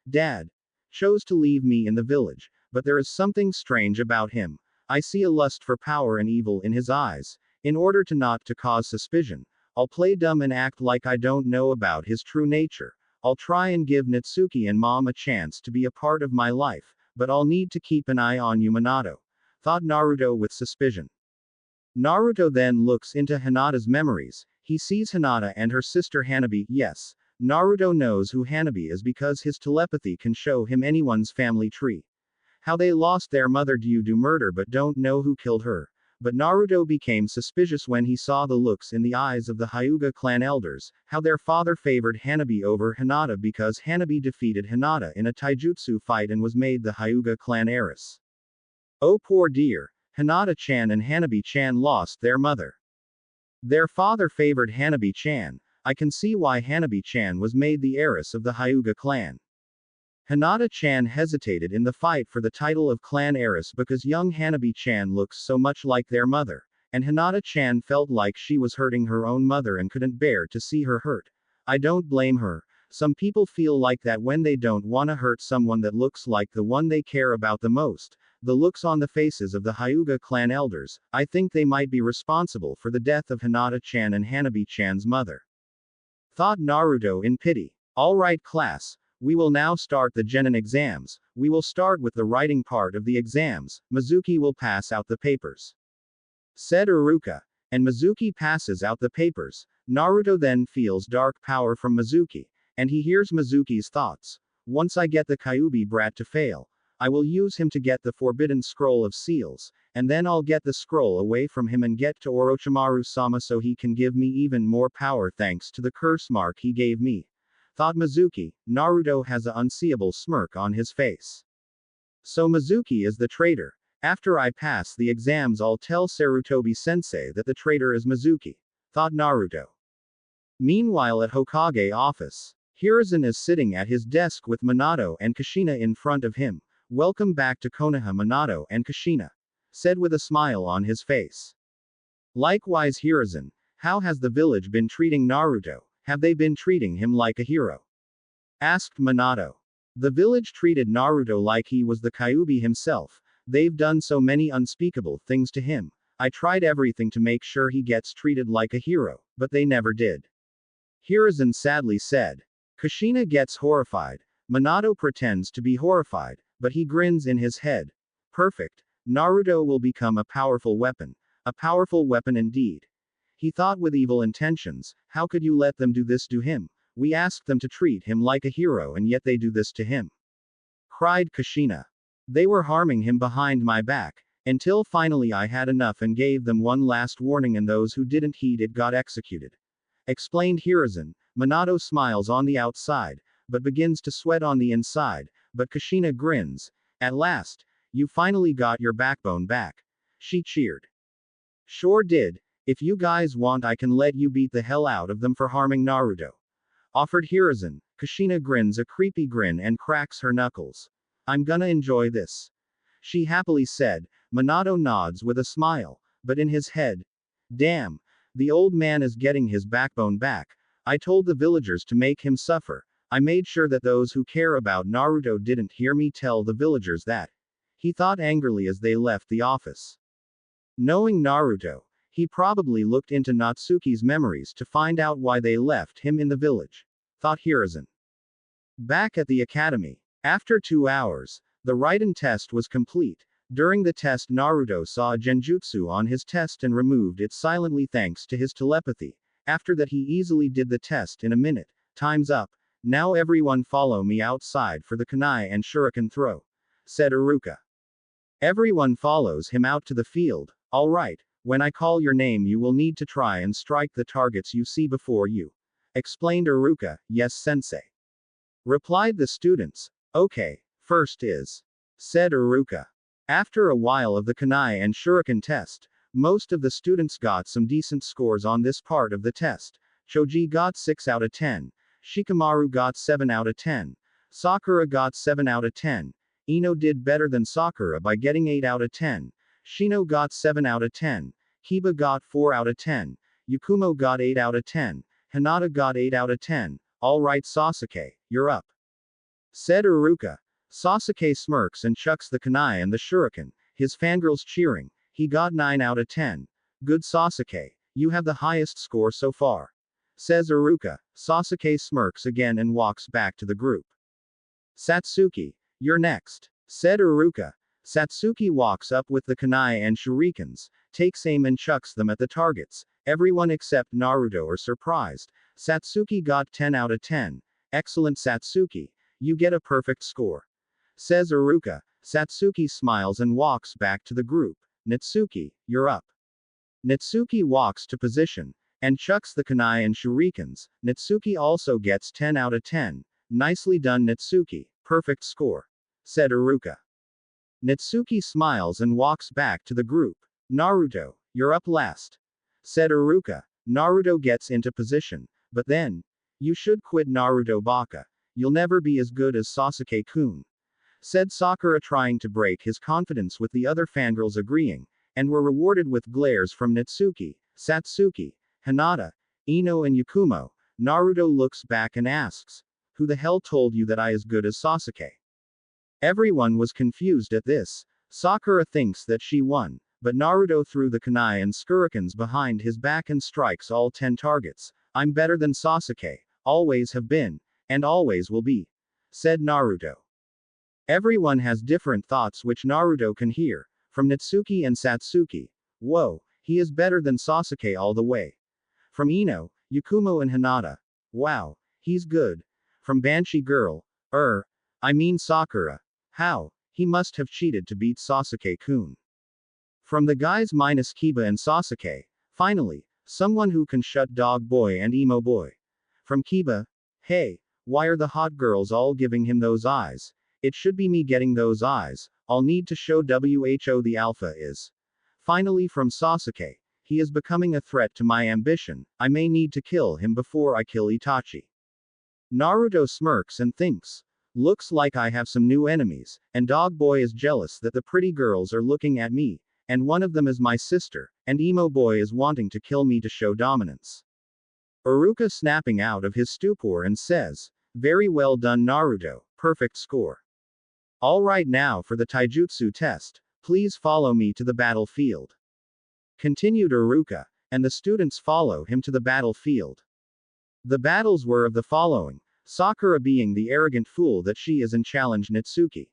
Dad chose to leave me in the village, but there is something strange about him. I see a lust for power and evil in his eyes. In order to not to cause suspicion, I'll play dumb and act like I don't know about his true nature. I'll try and give Natsuki and Mom a chance to be a part of my life, but I'll need to keep an eye on you, Minato. Thought Naruto with suspicion. Naruto then looks into Hinata's memories. He sees Hinata and her sister Hanabi. Yes, Naruto knows who Hanabi is because his telepathy can show him anyone's family tree. How they lost their mother due to murder but don't know who killed her. But Naruto became suspicious when he saw the looks in the eyes of the Hyuga clan elders, how their father favored Hanabi over Hinata because Hanabi defeated Hinata in a taijutsu fight and was made the Hyuga clan heiress. Oh poor dear, Hinata-chan and Hanabi-chan lost their mother. Their father favored Hanabi-chan. I can see why Hanabi-chan was made the heiress of the Hyuga clan. Hinata-chan hesitated in the fight for the title of clan heiress because young Hanabi-chan looks so much like their mother, and Hinata-chan felt like she was hurting her own mother and couldn't bear to see her hurt. I don't blame her. Some people feel like that when they don't want to hurt someone that looks like the one they care about the most. The looks on the faces of the Hyuga clan elders, I think they might be responsible for the death of Hinata-chan and Hanabi-chan's mother. Thought Naruto in pity. Alright class. We will now start the Genin exams. We will start with the writing part of the exams. Mizuki will pass out the papers. Said Iruka. And Mizuki passes out the papers. Naruto then feels dark power from Mizuki, and he hears Mizuki's thoughts. Once I get the Kyuubi brat to fail, I will use him to get the forbidden scroll of seals, and then I'll get the scroll away from him and get to Orochimaru-sama so he can give me even more power thanks to the curse mark he gave me. Thought Mizuki. Naruto has an unseeable smirk on his face. So Mizuki is the traitor. After I pass the exams I'll tell Sarutobi-sensei that the traitor is Mizuki. Thought Naruto. Meanwhile at Hokage office, Hiruzen is sitting at his desk with Minato and Kushina in front of him. Welcome back to Konoha, Minato and Kushina said with a smile on his face. Likewise Hiruzen, how has the village been treating Naruto? Have they been treating him like a hero? Asked Minato. The village treated Naruto like he was the Kyuubi himself. They've done so many unspeakable things to him. I tried everything to make sure he gets treated like a hero, but they never did. Hiruzen sadly said. Kushina gets horrified. Minato pretends to be horrified, but he grins in his head. Perfect. Naruto will become a powerful weapon. A powerful weapon indeed. He thought with evil intentions, how could you let them do this to him? We asked them to treat him like a hero and yet they do this to him. Cried Kushina. They were harming him behind my back, until finally I had enough and gave them one last warning and those who didn't heed it got executed. Explained Hiruzen. Minato smiles on the outside, but begins to sweat on the inside, but Kushina grins. At last, you finally got your backbone back. She cheered. Sure did. If you guys want I can let you beat the hell out of them for harming Naruto. Offered Hiruzen. Kushina grins a creepy grin and cracks her knuckles. I'm gonna enjoy this. She happily said. Minato nods with a smile, but in his head. Damn. The old man is getting his backbone back. I told the villagers to make him suffer. I made sure that those who care about Naruto didn't hear me tell the villagers that. He thought angrily as they left the office. Knowing Naruto, he probably looked into Natsuki's memories to find out why they left him in the village. Thought Hiruzen. Back at the academy. After 2 hours, the written test was complete. During the test Naruto saw a genjutsu on his test and removed it silently thanks to his telepathy. After that he easily did the test in a minute. Time's up. Now everyone follow me outside for the kunai and shuriken throw. said Iruka. Everyone follows him out to the field. Alright, when I call your name you will need to try and strike the targets you see before you, explained Iruka. Yes, sensei, replied the students. Okay, first is, said Iruka. After a while of the kunai and shuriken test, most of the students got some decent scores on this part of the test. Choji got 6 out of 10. Shikamaru got 7 out of 10. Sakura got 7 out of 10. Ino did better than Sakura by getting 8 out of 10. Shino got 7 out of 10. Kiba got 4 out of 10. Yakumo got 8 out of 10. Hinata got 8 out of 10. Alright Sasuke, you're up, said Iruka. Sasuke smirks and chucks the kunai and the shuriken, his fangirls cheering. He got 9 out of 10. Good Sasuke, you have the highest score so far, says Iruka. Sasuke smirks again and walks back to the group. Satsuki, you're next, said Iruka. Satsuki walks up with the kunai and shurikens, takes aim and chucks them at the targets. Everyone except Naruto are surprised. Satsuki got 10 out of 10. Excellent Satsuki, you get a perfect score, says Iruka. Satsuki smiles and walks back to the group. Natsuki, you're up. Natsuki walks to position, and chucks the kunai and shurikens. Natsuki also gets 10 out of 10. Nicely done Natsuki, perfect score, said Iruka. Natsuki smiles and walks back to the group. Naruto, you're up last, said Iruka. Naruto gets into position, but then, you should quit Naruto baka. You'll never be as good as Sasuke-kun, said Sakura, trying to break his confidence, with the other fangirls agreeing, and were rewarded with glares from Natsuki, Satsuki, Hinata, Ino and Yakumo. Naruto looks back and asks, who the hell told you that I as good as Sasuke? Everyone was confused at this. Sakura thinks that she won, but Naruto threw the kunai and shurikens behind his back and strikes all 10 targets. I'm better than Sasuke, always have been, and always will be, said Naruto. Everyone has different thoughts which Naruto can hear, from Natsuki and Satsuki. Whoa, he is better than Sasuke all the way. From Ino, Yakumo and Hinata. Wow, he's good. From Banshee Girl. I mean Sakura. How? He must have cheated to beat Sasuke-kun. From the guys minus Kiba and Sasuke. Finally, someone who can shut Dog Boy and Emo Boy. From Kiba. Hey, why are the hot girls all giving him those eyes? It should be me getting those eyes. I'll need to show WHO the alpha is. Finally, from Sasuke. He is becoming a threat to my ambition. I may need to kill him before I kill Itachi. Naruto smirks and thinks, looks like I have some new enemies, and Dog Boy is jealous that the pretty girls are looking at me, and one of them is my sister, and Emo Boy is wanting to kill me to show dominance. Iruka snapping out of his stupor and says, very well done Naruto, perfect score. Alright, now for the taijutsu test, please follow me to the battlefield, continued Iruka, and the students follow him to the battlefield. The battles were of the following: Sakura being the arrogant fool that she is and challenged Natsuki.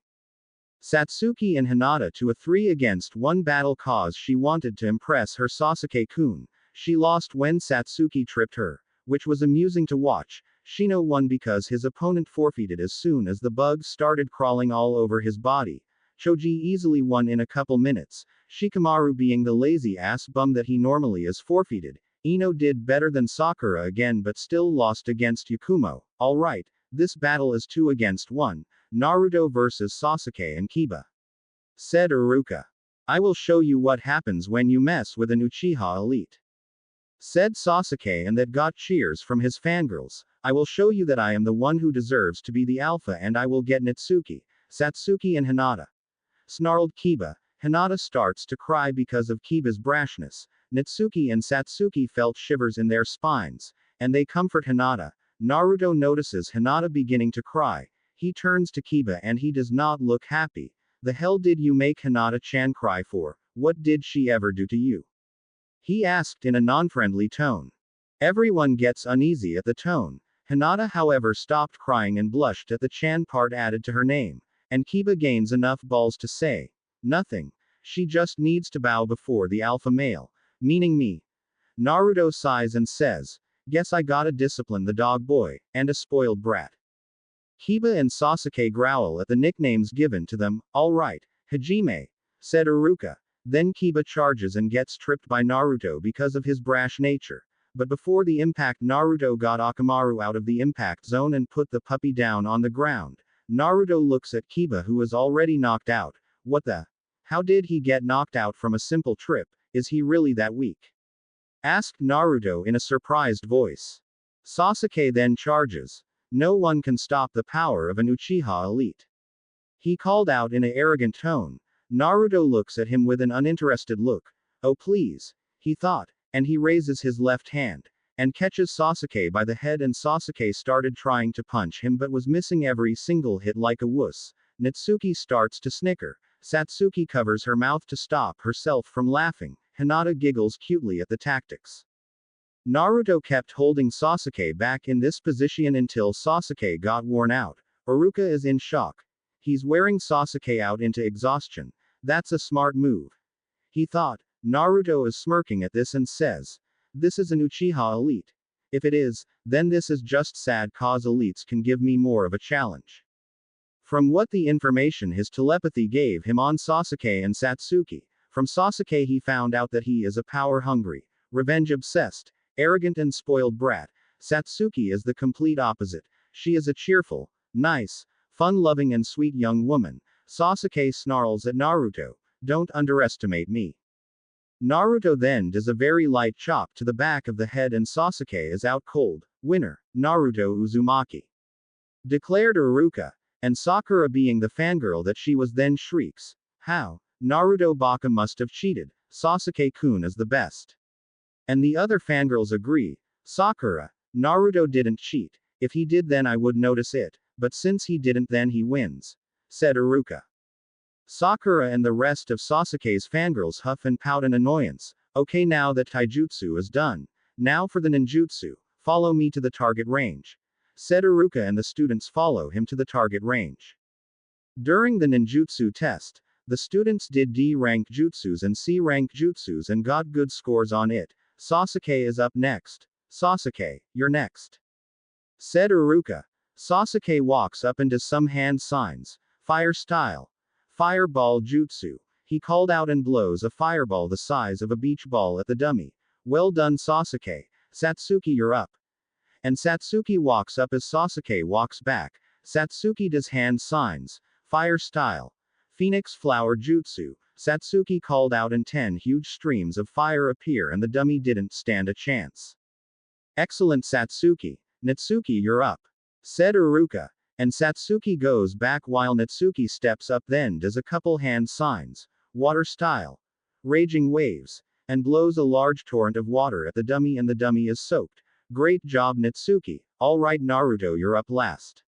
Satsuki and Hinata to a 3-against-1 battle cause she wanted to impress her Sasuke-kun. She lost when Satsuki tripped her, which was amusing to watch. Shino won because his opponent forfeited as soon as the bugs started crawling all over his body. Choji easily won in a couple minutes. Shikamaru, being the lazy ass bum that he normally is, forfeited. Ino did better than Sakura again but still lost against Yakumo. Alright, this battle is 2 against 1. Naruto versus Sasuke and Kiba, said Iruka. I will show you what happens when you mess with an Uchiha elite, said Sasuke, and that got cheers from his fangirls. I will show you that I am the one who deserves to be the alpha, and I will get Natsuki, Satsuki and Hinata, snarled Kiba. Hinata starts to cry because of Kiba's brashness. Natsuki and Satsuki felt shivers in their spines, and they comfort Hinata. Naruto notices Hinata beginning to cry. He turns to Kiba and he does not look happy. The hell did you make Hinata-chan cry for? What did she ever do to you? He asked in a non-friendly tone. Everyone gets uneasy at the tone. Hinata, however, stopped crying and blushed at the Chan part added to her name. And Kiba gains enough balls to say, nothing. She just needs to bow before the alpha male, meaning me. Naruto sighs and says, guess I gotta discipline the dog boy, and a spoiled brat. Kiba and Sasuke growl at the nicknames given to them. All right, Hajime, said Iruka. Then Kiba charges and gets tripped by Naruto because of his brash nature. But before the impact, Naruto got Akamaru out of the impact zone and put the puppy down on the ground. Naruto looks at Kiba, who is already knocked out. What the? How did he get knocked out from a simple trip? Is he really that weak? Asked Naruto in a surprised voice. Sasuke then charges. No one can stop the power of an Uchiha elite. He called out in an arrogant tone. Naruto looks at him with an uninterested look. Oh please, he thought, and he raises his left hand, and catches Sasuke by the head, and Sasuke started trying to punch him but was missing every single hit like a wuss. Natsuki starts to snicker. Satsuki covers her mouth to stop herself from laughing. Hinata giggles cutely at the tactics. Naruto kept holding Sasuke back in this position until Sasuke got worn out. Iruka is in shock. He's wearing Sasuke out into exhaustion. That's a smart move, he thought. Naruto is smirking at this and says, this is an Uchiha elite. If it is, then this is just sad cause elites can give me more of a challenge. From what the information his telepathy gave him on Sasuke and Satsuki, from Sasuke he found out that he is a power-hungry, revenge-obsessed, arrogant and spoiled brat. Satsuki is the complete opposite. She is a cheerful, nice, fun-loving and sweet young woman. Sasuke snarls at Naruto, don't underestimate me. Naruto then does a very light chop to the back of the head and Sasuke is out cold. Winner, Naruto Uzumaki. Declared Iruka, and Sakura, being the fangirl that she was, then shrieks. How? Naruto Baka must have cheated. Sasuke-kun is the best. And the other fangirls agree. Sakura, Naruto didn't cheat. If he did then I would notice it, but since he didn't then he wins, said Iruka. Sakura and the rest of Sasuke's fangirls huff and pout in annoyance. Okay, now that taijutsu is done. Now for the ninjutsu. Follow me to the target range, said Iruka, and the students follow him to the target range. During the ninjutsu test, the students did D-rank jutsus and C-rank jutsus and got good scores on it. Sasuke is up next. Sasuke, you're next, said Iruka. Sasuke walks up and does some hand signs. Fire style. Fireball jutsu. He called out and blows a fireball the size of a beach ball at the dummy. Well done Sasuke. Satsuki, you're up. And Satsuki walks up as Sasuke walks back. Satsuki does hand signs. Fire style. Phoenix flower jutsu. Satsuki called out and 10 huge streams of fire appear and the dummy didn't stand a chance. Excellent Satsuki. Natsuki, you're up, said Iruka. And Satsuki goes back while Natsuki steps up, then does a couple hand signs. Water style. Raging waves. And blows a large torrent of water at the dummy and the dummy is soaked. Great job Natsuki. Alright Naruto, you're up last,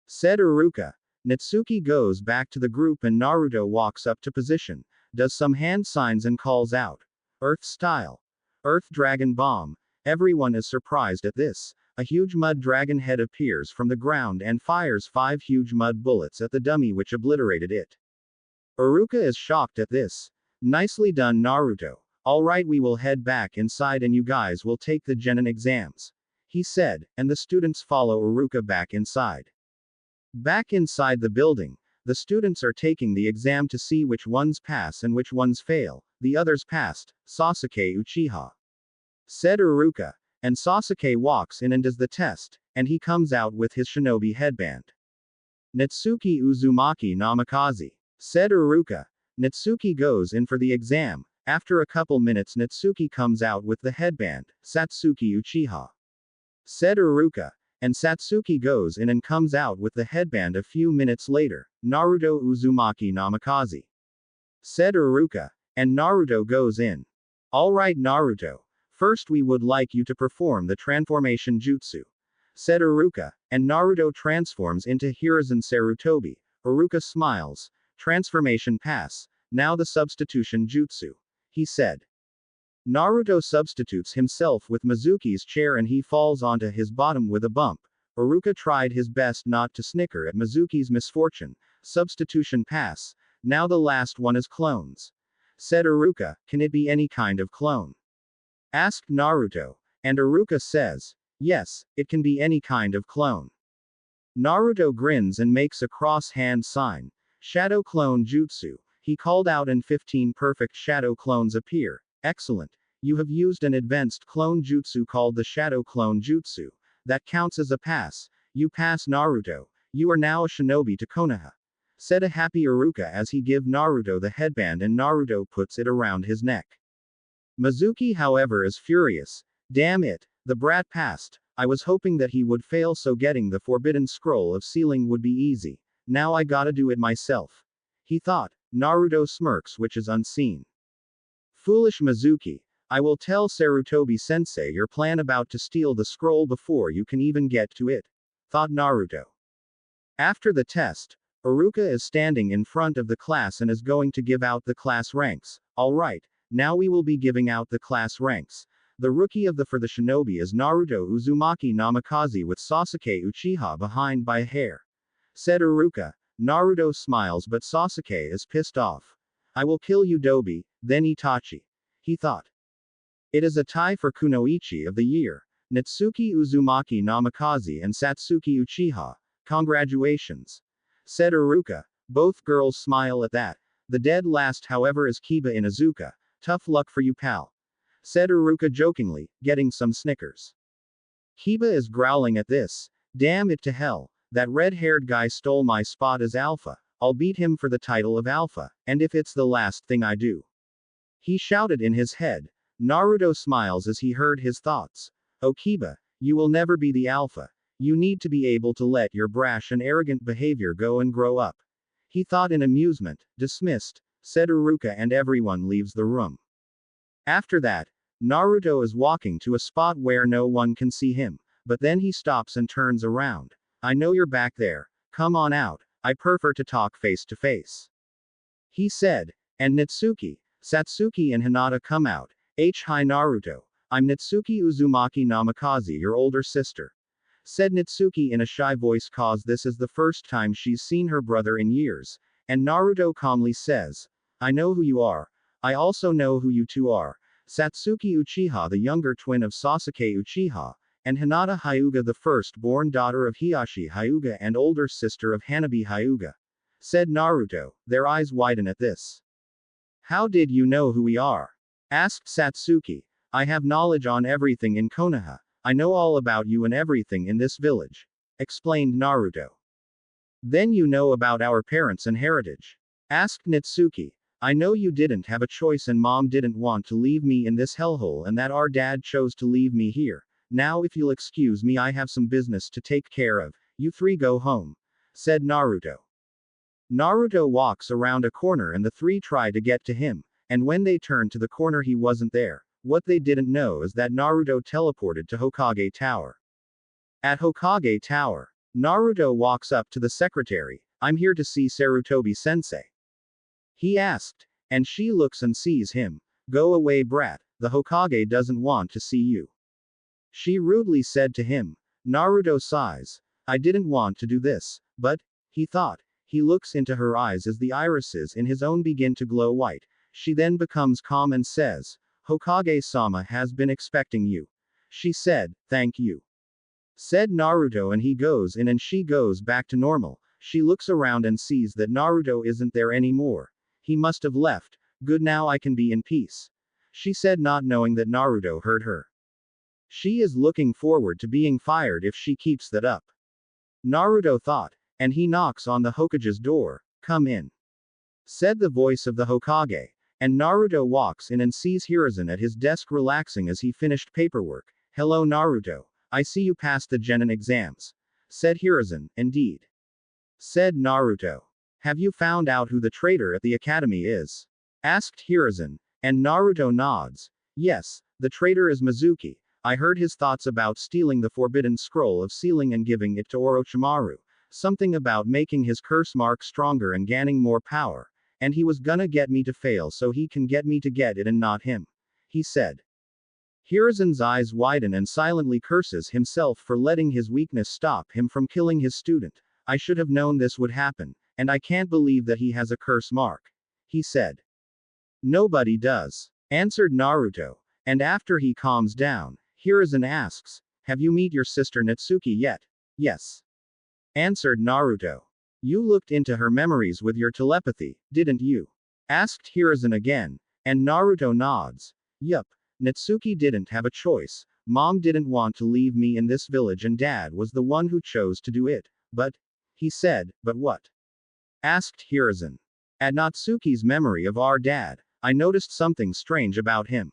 said Iruka. Natsuki goes back to the group and Naruto walks up to position, does some hand signs and calls out. Earth style. Earth dragon bomb. Everyone is surprised at this. A huge mud dragon head appears from the ground and fires 5 huge mud bullets at the dummy, which obliterated it. Iruka is shocked at this. Nicely done Naruto. Alright, we will head back inside and you guys will take the genin exams, he said, and the students follow Iruka back inside. Back inside the building, the students are taking the exam to see which ones pass and which ones fail. The others passed. Sasuke Uchiha, said Iruka. And Sasuke walks in and does the test, and he comes out with his shinobi headband. Natsuki Uzumaki Namikaze, said Iruka. Natsuki goes in for the exam. After a couple minutes Natsuki comes out with the headband. Satsuki Uchiha, said Iruka. And Satsuki goes in and comes out with the headband a few minutes later. Naruto Uzumaki Namikaze, said Iruka. And Naruto goes in. Alright Naruto. First we would like you to perform the transformation jutsu, said Iruka, and Naruto transforms into Hiruzen Sarutobi. Iruka smiles. Transformation pass. Now the substitution jutsu, he said. Naruto substitutes himself with Mizuki's chair and he falls onto his bottom with a bump. Iruka tried his best not to snicker at Mizuki's misfortune. Substitution pass. Now the last one is clones, said Iruka. Can it be any kind of clone, asked Naruto. And Iruka says, yes, it can be any kind of clone. Naruto grins and makes a cross-hand sign. Shadow clone jutsu. He called out and 15 perfect shadow clones appear. Excellent. You have used an advanced clone jutsu called the shadow clone jutsu. That counts as a pass. You pass Naruto. You are now a shinobi to Konoha. Said a happy Iruka as he give Naruto the headband and Naruto puts it around his neck. Mizuki however is furious. Damn it, the brat passed. I was hoping that he would fail so getting the forbidden scroll of sealing would be easy. Now I gotta do it myself. He thought. Naruto smirks which is unseen. Foolish Mizuki. I will tell Sarutobi-sensei your plan about to steal the scroll before you can even get to it. Thought Naruto. After the test, Iruka is standing in front of the class and is going to give out the class ranks. Alright, now we will be giving out the class ranks. The rookie of the for the shinobi is Naruto Uzumaki Namikaze with Sasuke Uchiha behind by a hair. Said Iruka. Naruto smiles but Sasuke is pissed off. I will kill you Dobi, then Itachi. He thought. It is a tie for Kunoichi of the year. Natsuki Uzumaki Namikaze and Satsuki Uchiha. Congratulations. Said Iruka. Both girls smile at that. The dead last however is Kiba Inuzuka. Tough luck for you pal. Said Iruka jokingly, getting some Snickers. Kiba is growling at this. Damn it to hell. That red-haired guy stole my spot as Alpha. I'll beat him for the title of Alpha, and if it's the last thing I do. He shouted in his head. Naruto smiles as he heard his thoughts. Oh Kiba, you will never be the Alpha. You need to be able to let your brash and arrogant behavior go and grow up. He thought in amusement. Dismissed. Said Iruka and everyone leaves the room. After that, Naruto is walking to a spot where no one can see him, but then he stops and turns around. I know you're back there. Come on out. I prefer to talk face to face. He said. And Natsuki, Satsuki and Hinata come out. Hi Naruto. I'm Natsuki Uzumaki Namikaze, your older sister. Said Natsuki in a shy voice cause this is the first time she's seen her brother in years. And Naruto calmly says. I know who you are. I also know who you two are. Satsuki Uchiha, the younger twin of Sasuke Uchiha. And Hinata Hyuga, the first-born daughter of Hiashi Hyuga and older sister of Hanabi Hyuga. Said Naruto, their eyes widen at this. How did you know who we are? Asked Satsuki. I have knowledge on everything in Konoha. I know all about you and everything in this village. Explained Naruto. Then you know about our parents and heritage. Asked Natsuki. I know you didn't have a choice and mom didn't want to leave me in this hellhole and that our dad chose to leave me here. Now if you'll excuse me I have some business to take care of, you three go home. Said Naruto. Naruto walks around a corner and the three try to get to him, and when they turn to the corner he wasn't there. What they didn't know is that Naruto teleported to Hokage Tower. At Hokage Tower, Naruto walks up to the secretary. I'm here to see Sarutobi-sensei. He asked, and she looks and sees him. Go away brat, the Hokage doesn't want to see you. She rudely said to him. Naruto sighs. I didn't want to do this, but, he thought. He looks into her eyes as the irises in his own begin to glow white. She then becomes calm and says, Hokage-sama has been expecting you. She said, thank you. Said Naruto and he goes in and she goes back to normal. She looks around and sees that Naruto isn't there anymore. He must have left. Good now I can be in peace. She said not knowing that Naruto heard her. She is looking forward to being fired if she keeps that up. Naruto thought, and he knocks on the Hokage's door. Come in. Said the voice of the Hokage. And Naruto walks in and sees Hiruzen at his desk relaxing as he finished paperwork. Hello Naruto. I see you passed the Genin exams. Said Hiruzen, indeed. Said Naruto. Have you found out who the traitor at the academy is? Asked Hiruzen. And Naruto nods. Yes, the traitor is Mizuki. I heard his thoughts about stealing the forbidden scroll of sealing and giving it to Orochimaru. Something about making his curse mark stronger and gaining more power. And he was gonna get me to fail so he can get me to get it and not him. He said. Hiruzen's eyes widen and silently curses himself for letting his weakness stop him from killing his student. I should have known this would happen, and I can't believe that he has a curse mark. He said. Nobody does. Answered Naruto. And after he calms down, Hiruzen asks, have you met your sister Natsuki yet? Yes. answered Naruto. You looked into her memories with your telepathy, didn't you? Asked Hiruzen again, and Naruto nods. Yup, Natsuki didn't have a choice. Mom didn't want to leave me in this village and Dad was the one who chose to do it, but, he said, but what? Asked Hiruzen. At Natsuki's memory of our dad, I noticed something strange about him.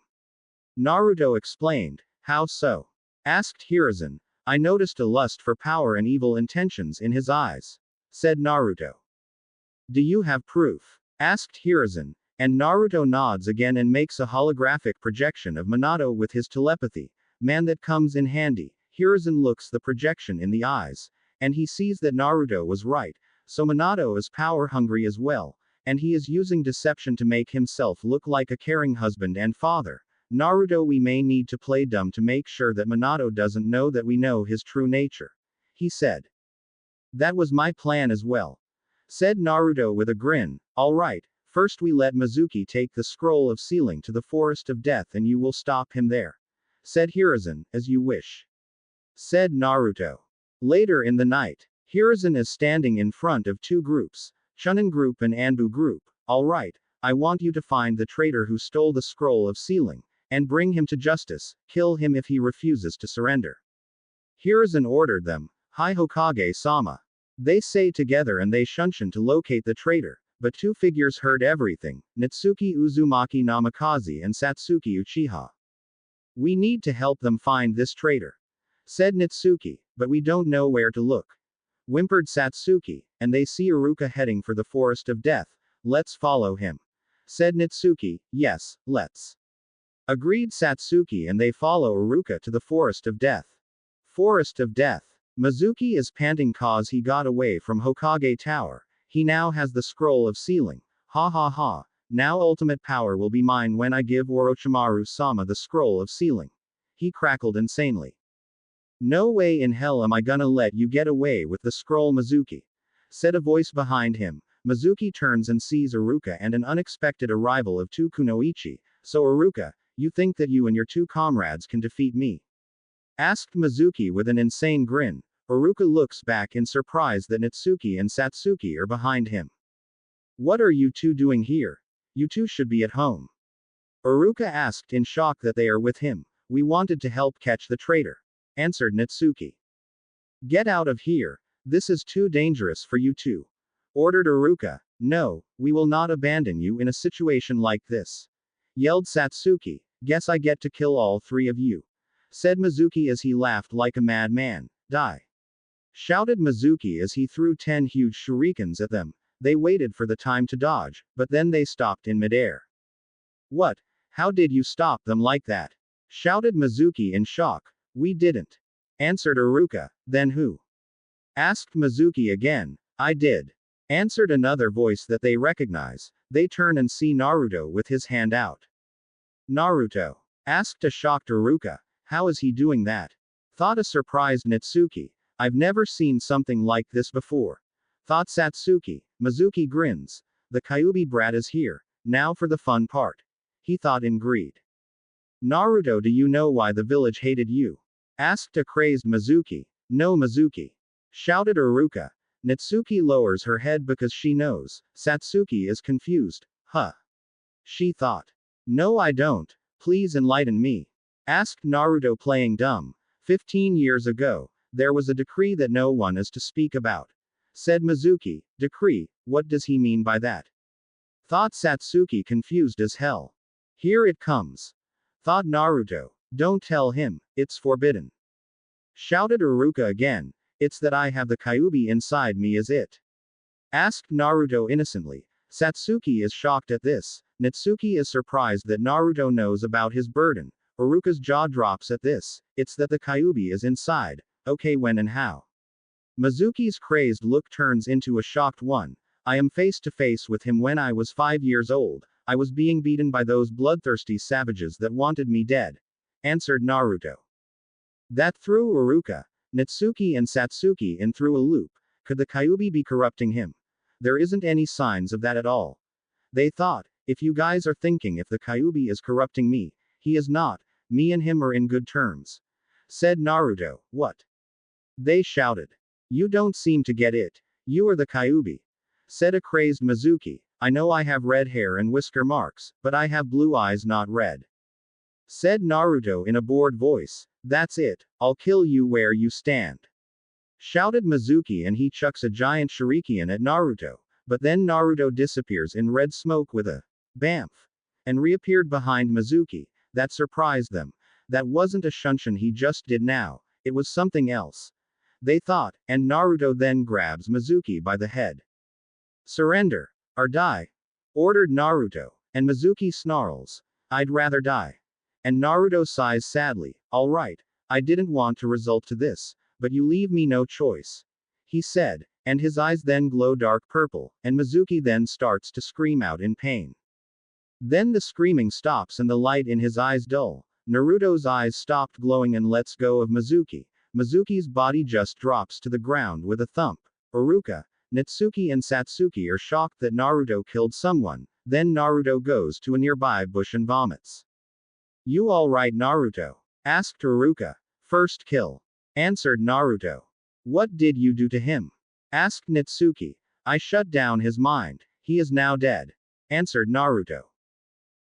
Naruto explained. How so? Asked Hiruzen. I noticed a lust for power and evil intentions in his eyes. Said Naruto. Do you have proof? Asked Hiruzen, and Naruto nods again and makes a holographic projection of Minato with his telepathy. Man, that comes in handy. Hiruzen looks the projection in the eyes, and he sees that Naruto was right, so Minato is power hungry as well, and he is using deception to make himself look like a caring husband and father. Naruto, we may need to play dumb to make sure that Minato doesn't know that we know his true nature. He said. That was my plan as well. Said Naruto with a grin. Alright, first we let Mizuki take the scroll of sealing to the forest of death and you will stop him there. Said Hiruzen, as you wish. Said Naruto. Later in the night, Hiruzen is standing in front of two groups, Chunin group and Anbu group. Alright, I want you to find the traitor who stole the scroll of sealing, and bring him to justice, kill him if he refuses to surrender. Hiruzen ordered them. Hi Hokage-sama. They say together and they shunshin to locate the traitor, but two figures heard everything, Natsuki Uzumaki Namikaze and Satsuki Uchiha. We need to help them find this traitor. Said Natsuki, but we don't know where to look. Whimpered Satsuki, and they see Iruka heading for the forest of death, let's follow him. Said Natsuki, yes, let's. Agreed Satsuki and they follow Iruka to the forest of death. Forest of death. Mizuki is panting cause he got away from Hokage Tower. He now has the scroll of sealing. Ha ha ha. Now ultimate power will be mine when I give Orochimaru-sama the scroll of sealing. He crackled insanely. No way in hell am I gonna let you get away with the scroll, Mizuki. Said a voice behind him. Mizuki turns and sees Iruka and an unexpected arrival of two Kunoichi. So Iruka, you think that you and your two comrades can defeat me? Asked Mizuki with an insane grin. Iruka looks back in surprise that Natsuki and Satsuki are behind him. What are you two doing here? You two should be at home. Iruka asked in shock that they are with him. We wanted to help catch the traitor. Answered Natsuki. Get out of here. This is too dangerous for you two. Ordered Iruka. No, we will not abandon you in a situation like this. Yelled Satsuki. Guess I get to kill all three of you. Said Mizuki as he laughed like a madman. Die. Shouted Mizuki as he threw 10 huge shurikens at them. They waited for the time to dodge, but then they stopped in midair. What? How did you stop them like that? Shouted Mizuki in shock. We didn't. Answered Iruka. Then who? Asked Mizuki again. I did. Answered another voice that they recognize. They turn and see Naruto with his hand out. Naruto. Asked a shocked Iruka. How is he doing that? Thought a surprised Natsuki. I've never seen something like this before. Thought Satsuki. Mizuki grins. The Kyuubi brat is here. Now for the fun part. He thought in greed. Naruto, do you know why the village hated you? Asked a crazed Mizuki. No, Mizuki. Shouted Iruka. Natsuki lowers her head because she knows. Satsuki is confused. Huh. She thought. No, I don't. Please enlighten me. Asked Naruto playing dumb. 15 years ago, there was a decree that no one is to speak about. Said Mizuki. Decree, what does he mean by that? Thought Satsuki confused as hell. Here it comes. Thought Naruto. Don't tell him, it's forbidden. Shouted Iruka again. It's that I have the Kyuubi inside me, is it? Asked Naruto innocently. Satsuki is shocked at this. Natsuki is surprised that Naruto knows about his burden. Iruka's jaw drops at this. It's that the Kyuubi is inside. Okay, when and how? Mizuki's crazed look turns into a shocked one. I am face to face with him when I was 5 years old. I was being beaten by those bloodthirsty savages that wanted me dead. Answered Naruto. That threw Iruka, Natsuki and Satsuki in through a loop. Could the Kyuubi be corrupting him? There isn't any signs of that at all. They thought, if you guys are thinking if the Kyuubi is corrupting me, he is not. Me and him are in good terms. Said Naruto. What? They shouted. You don't seem to get it. You are the Kyuubi. Said a crazed Mizuki. I know I have red hair and whisker marks, but I have blue eyes, not red. Said Naruto in a bored voice. That's it. I'll kill you where you stand. Shouted Mizuki, and he chucks a giant shuriken at Naruto. But then Naruto disappears in red smoke with a bamf and reappeared behind Mizuki. That surprised them. That wasn't a shunshin he just did now, it was something else. They thought, and Naruto then grabs Mizuki by the head. Surrender. Or die. Ordered Naruto. And Mizuki snarls. I'd rather die. And Naruto sighs sadly. Alright. I didn't want to result to this, but you leave me no choice. He said, and his eyes then glow dark purple, and Mizuki then starts to scream out in pain. Then the screaming stops and the light in his eyes dull. Naruto's eyes stopped glowing and lets go of Mizuki. Mizuki's body just drops to the ground with a thump. Iruka, Natsuki and Satsuki are shocked that Naruto killed someone. Then Naruto goes to a nearby bush and vomits. You alright, Naruto? Asked Iruka. First kill. Answered Naruto. What did you do to him? Asked Natsuki. I shut down his mind. He is now dead. Answered Naruto.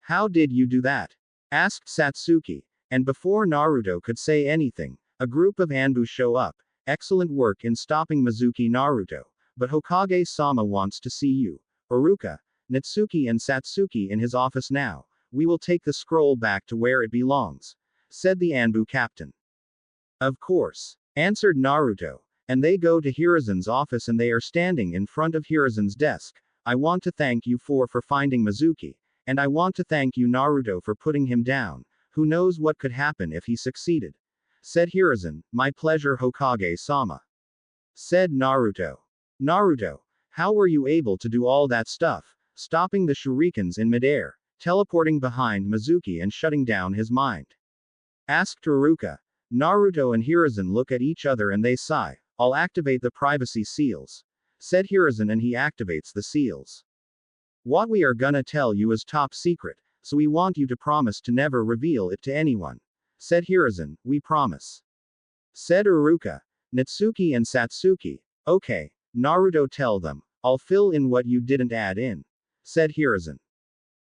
How did you do that? Asked Satsuki. And before Naruto could say anything, a group of Anbu show up. Excellent work in stopping Mizuki, Naruto. But Hokage-sama wants to see you. Iruka, Natsuki and Satsuki in his office now. We will take the scroll back to where it belongs. Said the Anbu captain. Of course. Answered Naruto. And they go to Hiruzen's office and they are standing in front of Hiruzen's desk. I want to thank you for finding Mizuki. And I want to thank you, Naruto, for putting him down. Who knows what could happen if he succeeded? Said Hiruzen. My pleasure, Hokage-sama. Said Naruto. Naruto, how were you able to do all that stuff? Stopping the shurikens in midair, teleporting behind Mizuki and shutting down his mind? Asked Iruka. Naruto and Hiruzen look at each other and they sigh. I'll activate the privacy seals. Said Hiruzen, and he activates the seals. What we are gonna tell you is top secret, so we want you to promise to never reveal it to anyone. Said Hiruzen. We promise. Said Iruka. Natsuki and Satsuki. Okay. Naruto, tell them. I'll fill in what you didn't add in. Said Hiruzen.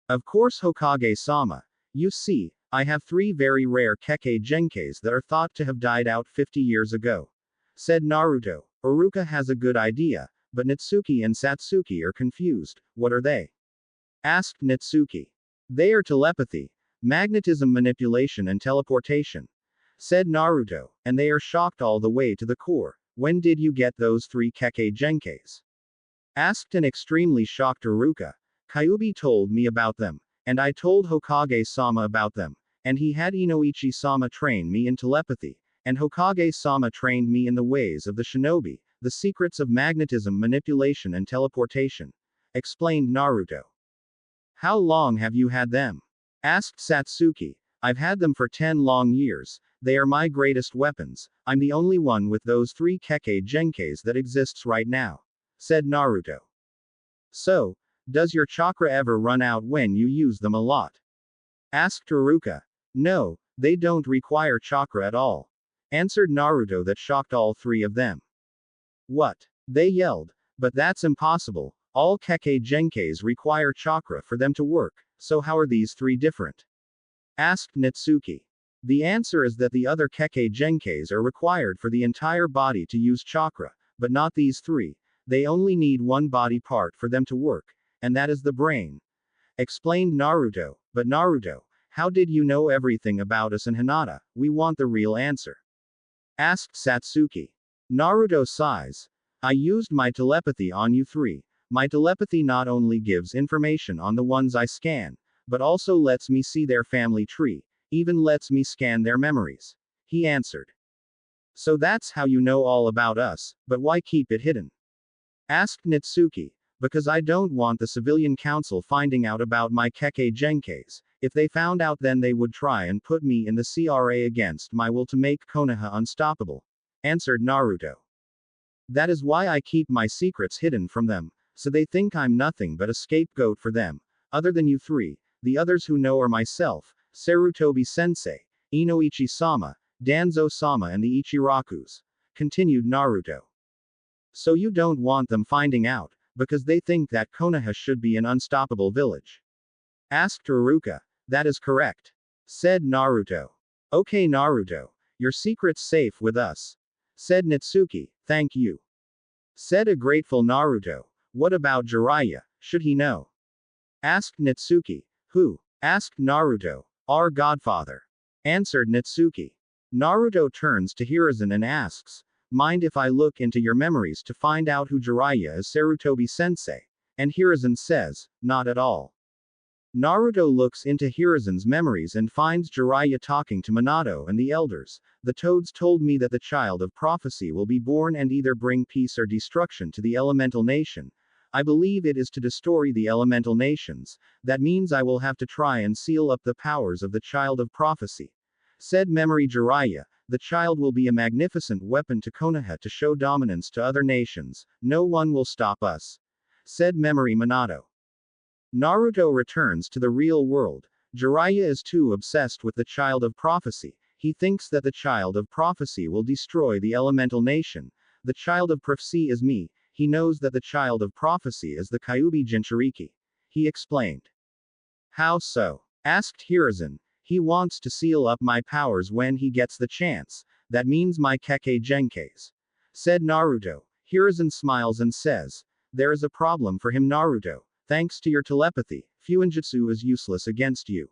Of course, Hokage-sama. You see, I have 3 very rare Kekkei Genkais that are thought to have died out 50 years ago. Said Naruto. Iruka has a good idea, but Natsuki and Satsuki are confused. What are they? Asked Natsuki. They are telepathy, magnetism manipulation and teleportation. Said Naruto. And they are shocked all the way to the core. When did you get those 3 Kekkei Genkais? Asked an extremely shocked Iruka. Kyuubi told me about them. And I told Hokage-sama about them. And he had Inoichi-sama train me in telepathy. And Hokage-sama trained me in the ways of the shinobi, the secrets of magnetism manipulation and teleportation. Explained Naruto. How long have you had them? Asked Satsuki. I've had them for 10 long years. They are my greatest weapons. I'm the only one with those 3 Kekkei Genkais that exists right now. Said Naruto. So, does your chakra ever run out when you use them a lot? Asked Iruka. No, they don't require chakra at all. Answered Naruto. That shocked all 3 of them. What? They yelled. But that's impossible. All Kekkei Genkais require chakra for them to work, so how are these 3 different? Asked Natsuki. The answer is that the other Kekkei Genkais are required for the entire body to use chakra, but not these 3. They only need one body part for them to work, and that is the brain. Explained Naruto. But Naruto, how did you know everything about us and Hinata? We want the real answer. Asked Satsuki. Naruto sighs. I used my telepathy on you 3. My telepathy not only gives information on the ones I scan, but also lets me see their family tree, even lets me scan their memories. He answered. So that's how you know all about us, but why keep it hidden? Asked Natsuki. Because I don't want the civilian council finding out about my Kekkei Genkais. If they found out, then they would try and put me in the CRA against my will to make Konoha unstoppable. Answered Naruto. That is why I keep my secrets hidden from them, so they think I'm nothing but a scapegoat for them. Other than you 3, the others who know are myself, Sarutobi-sensei, Inoichi-sama, Danzo-sama and the Ichirakus. Continued Naruto. So you don't want them finding out, because they think that Konoha should be an unstoppable village? Asked Iruka. That is correct. Said Naruto. Okay Naruto. Your secret's safe with us. Said Natsuki. Thank you. Said a grateful Naruto. What about Jiraiya, should he know? Asked Natsuki. Who? Asked Naruto. Our godfather. Answered Natsuki. Naruto turns to Hiruzen and asks, mind if I look into your memories to find out who Jiraiya is? Sarutobi sensei. And Hiruzen says, not at all. Naruto looks into Hiruzen's memories and finds Jiraiya talking to Minato and the elders. The toads told me that the child of prophecy will be born and either bring peace or destruction to the elemental nation. I believe it is to destroy the elemental nations. That means I will have to try and seal up the powers of the child of prophecy. Said memory Jiraiya, the child will be a magnificent weapon to Konoha to show dominance to other nations. No one will stop us. Said memory Minato. Naruto returns to the real world. Jiraiya is too obsessed with the child of prophecy. He thinks that the child of prophecy will destroy the elemental nation. The child of prophecy is me. He knows that the child of prophecy is the Kyuubi Jinchuriki. He explained. How so? Asked Hiruzen. He wants to seal up my powers when he gets the chance. That means my Kekkei Genkais. Said Naruto. Hiruzen smiles and says, there is a problem for him Naruto. Thanks to your telepathy, Fuinjutsu is useless against you.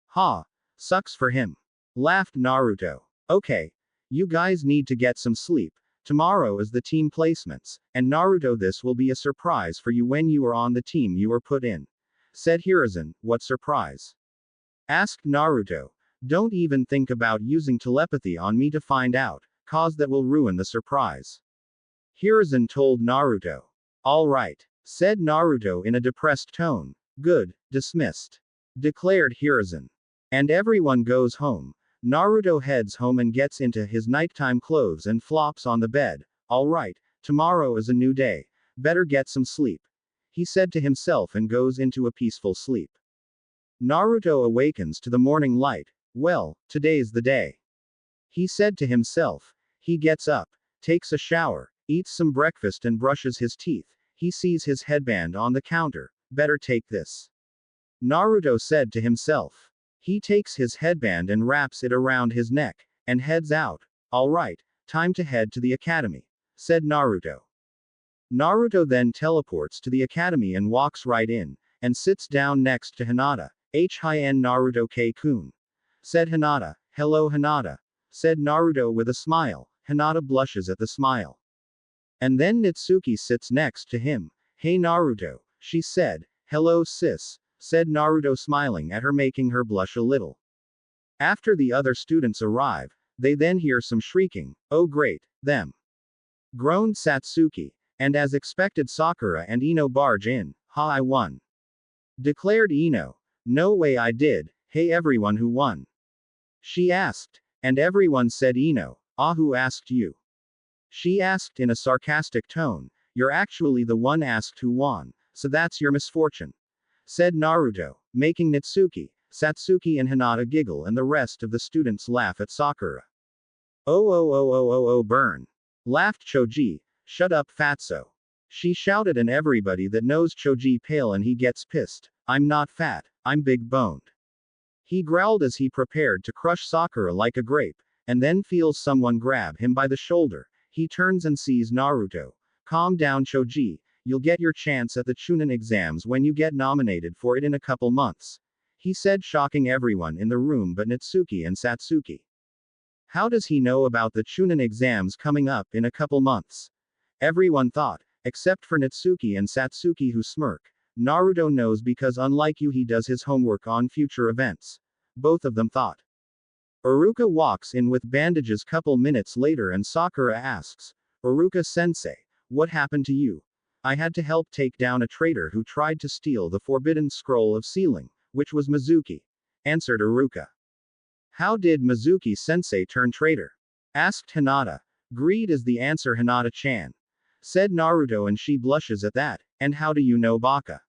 Ha! Sucks for him. Laughed Naruto. Okay. You guys need to get some sleep. Tomorrow is the team placements, and Naruto, this will be a surprise for you when you are on the team you were put in. Said Hiruzen. What surprise? Asked Naruto. Don't even think about using telepathy on me to find out, cause that will ruin the surprise. Hiruzen told Naruto. Alright. Said Naruto in a depressed tone. Good, dismissed. Declared Hiruzen. And everyone goes home. Naruto heads home and gets into his nighttime clothes and flops on the bed. Alright, tomorrow is a new day. Better get some sleep. He said to himself and goes into a peaceful sleep. Naruto awakens to the morning light. Well, today's the day. He said to himself. He gets up, takes a shower, eats some breakfast and brushes his teeth. He sees his headband on the counter. Better take this. Naruto said to himself. He takes his headband and wraps it around his neck, and heads out. Alright, time to head to the academy. Said Naruto. Naruto then teleports to the academy and walks right in, and sits down next to Hinata. Hin Naruto K-kun. Said Hinata. Hello Hinata. Said Naruto with a smile. Hinata blushes at the smile. And then Natsuki sits next to him. Hey Naruto, she said. Hello sis, said Naruto smiling at her, making her blush a little. After the other students arrive, they then hear some shrieking. Oh great, them. Groaned Satsuki. And as expected Sakura and Ino barge in. Ha, I won. Declared Ino. No way I did. Hey everyone, who won? She asked. And everyone said Ino. Ah, who asked you? She asked in a sarcastic tone. You're actually the one asked who won, so that's your misfortune. Said Naruto, making Natsuki, Satsuki and Hinata giggle and the rest of the students laugh at Sakura. Oh burn. Laughed Choji. Shut up fatso. She shouted and everybody that knows Choji pale and he gets pissed. I'm not fat, I'm big boned. He growled as he prepared to crush Sakura like a grape, and then feels someone grab him by the shoulder. He turns and sees Naruto. Calm down Choji, you'll get your chance at the Chunin exams when you get nominated for it in a couple months. He said, shocking everyone in the room but Natsuki and Satsuki. How does he know about the Chunin exams coming up in a couple months? Everyone thought, except for Natsuki and Satsuki who smirk. Naruto knows because unlike you he does his homework on future events. Both of them thought. Iruka walks in with bandages couple minutes later and Sakura asks, Iruka-sensei, what happened to you? I had to help take down a traitor who tried to steal the forbidden scroll of sealing, which was Mizuki. Answered Iruka. How did Mizuki-sensei turn traitor? Asked Hinata. Greed is the answer Hinata-chan. Said Naruto and she blushes at that. And how do you know Baka?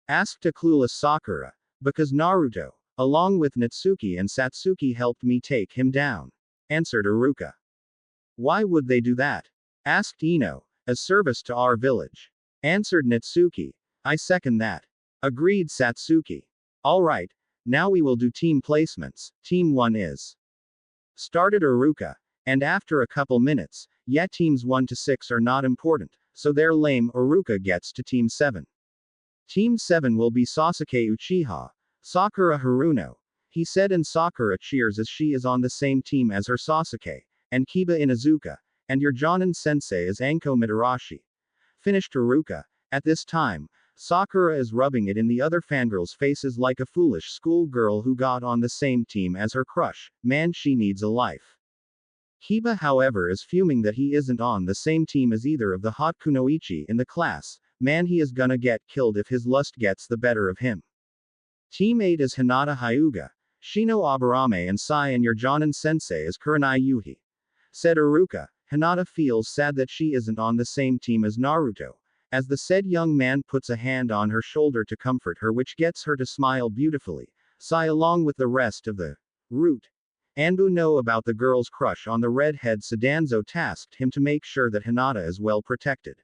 Asked a clueless Sakura. Because Naruto, along with Natsuki and Satsuki helped me take him down. Answered Iruka. Why would they do that? Asked Ino. as service to our village. Answered Natsuki. I second that. Agreed Satsuki. Alright, now we will do team placements. Team 1 is. Started Iruka. And after a couple minutes, yeah, teams 1 to 6 are not important, so they're lame. Iruka gets to team 7. Team 7 will be Sasuke Uchiha, Sakura Haruno. He said, and Sakura cheers as she is on the same team as her Sasuke, and Kiba Inuzuka, and your Jonin sensei is Anko Mitarashi. Finished Iruka. At this time, Sakura is rubbing it in the other fangirls' faces like a foolish schoolgirl who got on the same team as her crush. Man, she needs a life. Kiba, however, is fuming that he isn't on the same team as either of the hot kunoichi in the class. Man, he is gonna get killed if his lust gets the better of him. Team 8 is Hinata Hyuga, Shino Aburame and Sai, and your Jonin sensei is Kurenai Yuhi. Said Iruka. Hinata feels sad that she isn't on the same team as Naruto, as the said young man puts a hand on her shoulder to comfort her, which gets her to smile beautifully. Sai, along with the rest of the root Anbu, know about the girl's crush on the redhead. Sadanzo tasked him to make sure that Hinata is well protected.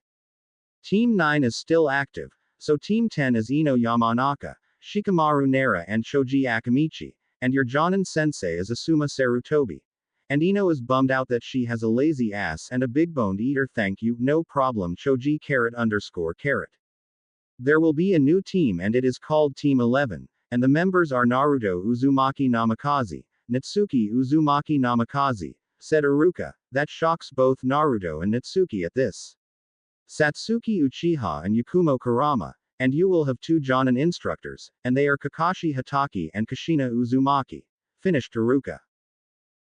Team 9 is still active, so Team 10 is Ino Yamanaka, Shikamaru Nara and Choji Akamichi, and your Jonin sensei is Asuma Sarutobi. And Ino is bummed out that she has a lazy ass and a big-boned eater. Thank you, no problem Choji __. There will be a new team and it is called Team 11, and the members are Naruto Uzumaki Namikaze, Natsuki Uzumaki Namikaze. Said Iruka. That shocks both Naruto and Natsuki at this. Satsuki Uchiha and Yakumo Kurama, and you will have 2 Jonin instructors, and they are Kakashi Hatake and Kushina Uzumaki. Finished Iruka.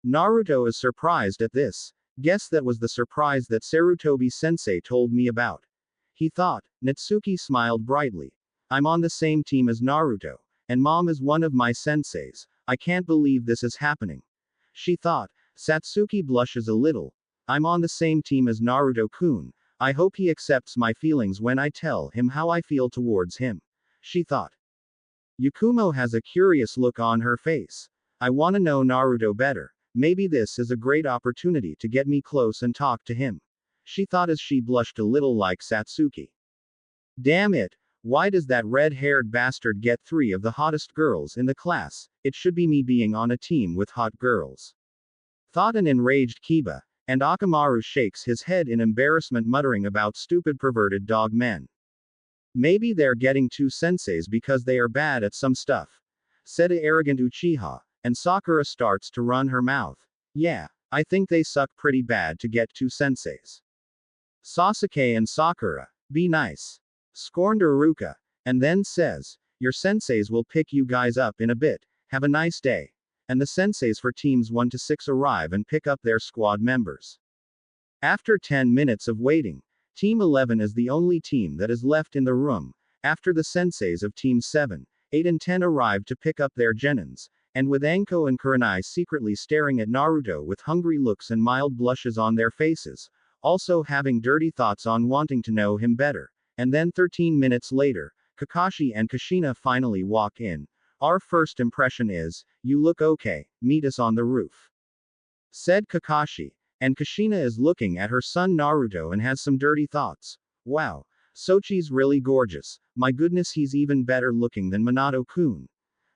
Naruto is surprised at this. Guess that was the surprise that Sarutobi sensei told me about. He thought. Natsuki smiled brightly. I'm on the same team as Naruto, and mom is one of my senseis. I can't believe this is happening. She thought. Satsuki blushes a little. I'm on the same team as Naruto-kun. I hope he accepts my feelings when I tell him how I feel towards him. She thought. Yakumo has a curious look on her face. I wanna know Naruto better. Maybe this is a great opportunity to get me close and talk to him. She thought as she blushed a little like Satsuki. Damn it, why does that red-haired bastard get 3 of the hottest girls in the class? It should be me being on a team with hot girls. Thought an enraged Kiba, and Akamaru shakes his head in embarrassment, muttering about stupid perverted dog men. Maybe they're getting 2 senseis because they are bad at some stuff. Said a arrogant Uchiha, and Sakura starts to run her mouth. Yeah, I think they suck pretty bad to get 2 senseis. Sasuke and Sakura, be nice. Scorned Iruka, and then says, your senseis will pick you guys up in a bit, have a nice day. And the senseis for teams 1 to 6 arrive and pick up their squad members. After 10 minutes of waiting, Team 11 is the only team that is left in the room, after the senseis of Teams 7, 8 and 10 arrive to pick up their genins, and with Anko and Kurenai secretly staring at Naruto with hungry looks and mild blushes on their faces, also having dirty thoughts on wanting to know him better. And then 13 minutes later, Kakashi and Kushina finally walk in. Our first impression is, you look okay, meet us on the roof. Said Kakashi. And Kushina is looking at her son Naruto and has some dirty thoughts. Wow. Sochi's really gorgeous. My goodness, he's even better looking than Minato-kun.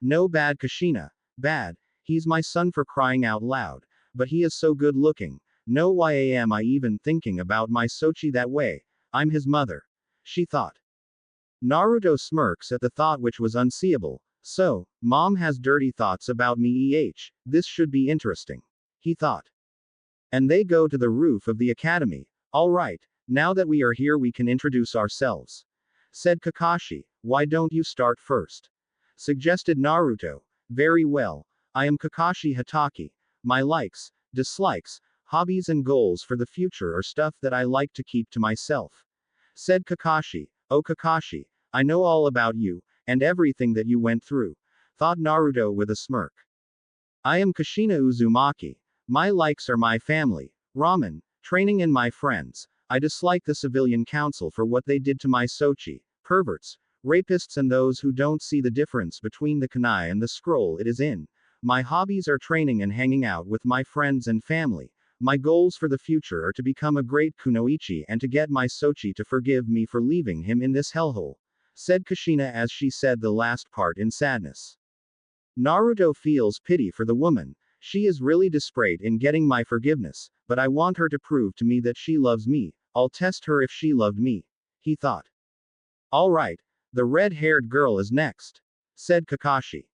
No bad Kushina. Bad. He's my son for crying out loud. But he is so good looking. No why am I even thinking about my Sochi that way? I'm his mother. She thought. Naruto smirks at the thought, which was unseeable. So, mom has dirty thoughts about me. This should be interesting. He thought. And they go to the roof of the academy. Alright, now that we are here we can introduce ourselves. Said Kakashi. Why don't you start first? Suggested Naruto. Very well. I am Kakashi Hatake. My likes, dislikes, hobbies and goals for the future are stuff that I like to keep to myself. Said Kakashi. Oh Kakashi, I know all about you, and everything that you went through. Thought Naruto with a smirk. I am Kushina Uzumaki. My likes are my family, ramen, training and my friends. I dislike the civilian council for what they did to my Sochi, perverts, rapists and those who don't see the difference between the kunai and the scroll it is in. My hobbies are training and hanging out with my friends and family. My goals for the future are to become a great kunoichi and to get my Sochi to forgive me for leaving him in this hellhole, said Kushina as she said the last part in sadness. Naruto feels pity for the woman. She is really desperate in getting my forgiveness, but I want her to prove to me that she loves me. I'll test her if she loved me, he thought. Alright, the red-haired girl is next, said Kakashi.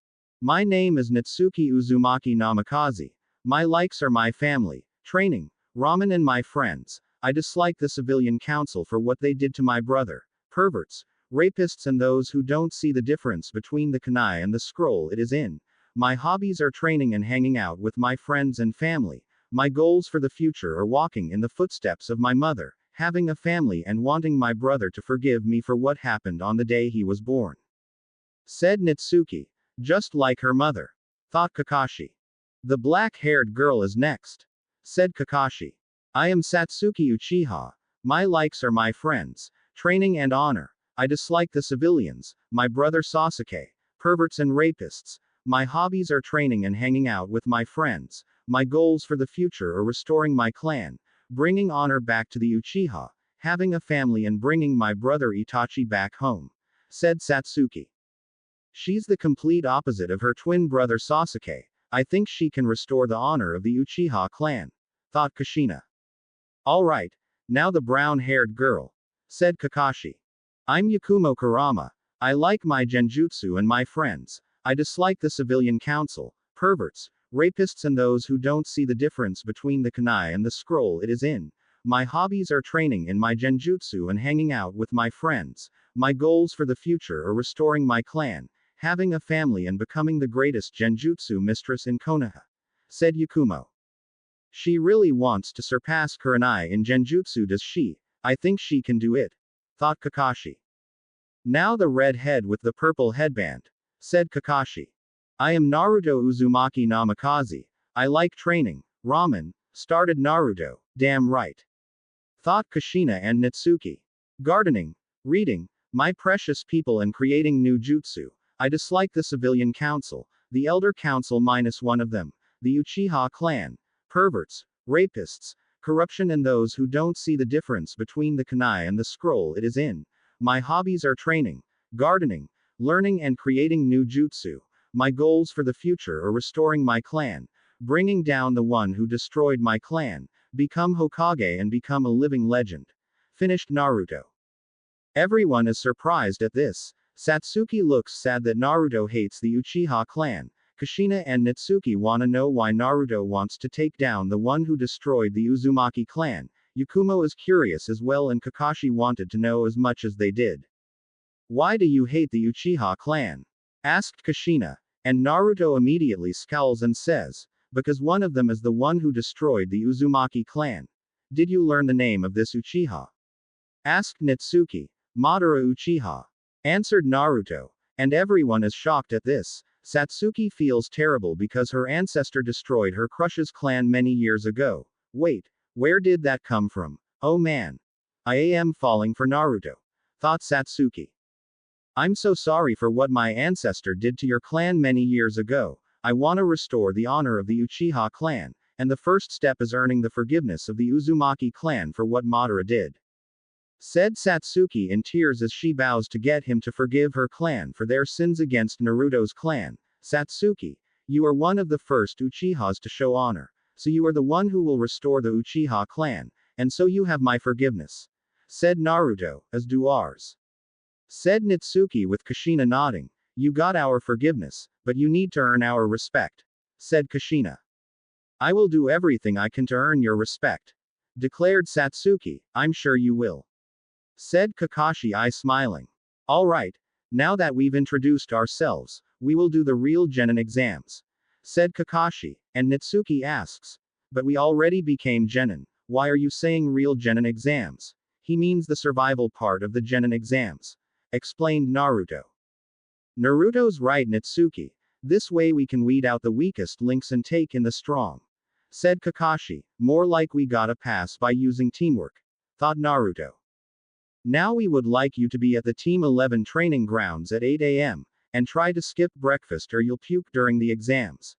My name is Natsuki Uzumaki Namikaze. My likes are my family, training, ramen and my friends. I dislike the civilian council for what they did to my brother. Perverts, rapists and those who don't see the difference between the kunai and the scroll it is in. My hobbies are training and hanging out with my friends and family. My goals for the future are walking in the footsteps of my mother, having a family and wanting my brother to forgive me for what happened on the day he was born, said Natsuki. Just like her mother, thought Kakashi. The black-haired girl is next, said Kakashi. I am Satsuki Uchiha. My likes are my friends, training and honor. I dislike the civilians, my brother Sasuke, perverts and rapists. My hobbies are training and hanging out with my friends. My goals for the future are restoring my clan, bringing honor back to the Uchiha, having a family and bringing my brother Itachi back home, said Satsuki. She's the complete opposite of her twin brother Sasuke. I think she can restore the honor of the Uchiha clan, thought Kushina. Alright, now the brown-haired girl, said Kakashi. I'm Yakumo Kurama. I like my genjutsu and my friends. I dislike the civilian council, perverts, rapists and those who don't see the difference between the kunai and the scroll it is in. My hobbies are training in my genjutsu and hanging out with my friends. My goals for the future are restoring my clan, having a family and becoming the greatest genjutsu mistress in Konoha, said Yakumo. She really wants to surpass Kurenai in genjutsu, does she? I think she can do it, thought Kakashi. Now the red head with the purple headband, said Kakashi. I am Naruto Uzumaki Namikaze. I like training, ramen, started Naruto, damn right, thought Kushina and Natsuki. Gardening, reading, my precious people and creating new jutsu. I dislike the civilian council, the elder council minus one of them, the Uchiha clan, perverts, rapists, corruption and those who don't see the difference between the kunai and the scroll it is in. My hobbies are training, gardening, learning and creating new jutsu. My goals for the future are restoring my clan, bringing down the one who destroyed my clan, become Hokage and become a living legend, finished Naruto. Everyone is surprised at this. Satsuki looks sad that Naruto hates the Uchiha clan. Kushina and Natsuki wanna know why Naruto wants to take down the one who destroyed the Uzumaki clan. Yakumo is curious as well and Kakashi wanted to know as much as they did. Why do you hate the Uchiha clan? Asked Kushina. And Naruto immediately scowls and says, because one of them is the one who destroyed the Uzumaki clan. Did you learn the name of this Uchiha? Asked Natsuki. Madara Uchiha, answered Naruto. And everyone is shocked at this. Satsuki feels terrible because her ancestor destroyed her crush's clan many years ago. Wait, where did that come from? Oh man. I am falling for Naruto, thought Satsuki. I'm so sorry for what my ancestor did to your clan many years ago. I want to restore the honor of the Uchiha clan, and the first step is earning the forgiveness of the Uzumaki clan for what Madara did, said Satsuki in tears as she bows to get him to forgive her clan for their sins against Naruto's clan. Satsuki, you are one of the first Uchihas to show honor, so you are the one who will restore the Uchiha clan, and so you have my forgiveness, said Naruto, as do ours, said Natsuki with Kushina nodding. You got our forgiveness, but you need to earn our respect, said Kushina. I will do everything I can to earn your respect, declared Satsuki. I'm sure you will, said Kakashi, smiling. Alright, now that we've introduced ourselves, we will do the real genin exams, said Kakashi, and Natsuki asks, but we already became genin, why are you saying real genin exams? He means the survival part of the genin exams, explained Naruto. Naruto's right, Natsuki. This way we can weed out the weakest links and take in the strong, said Kakashi. More like we gotta pass by using teamwork, thought Naruto. Now we would like you to be at the Team 11 training grounds at 8 a.m., and try to skip breakfast or you'll puke during the exams,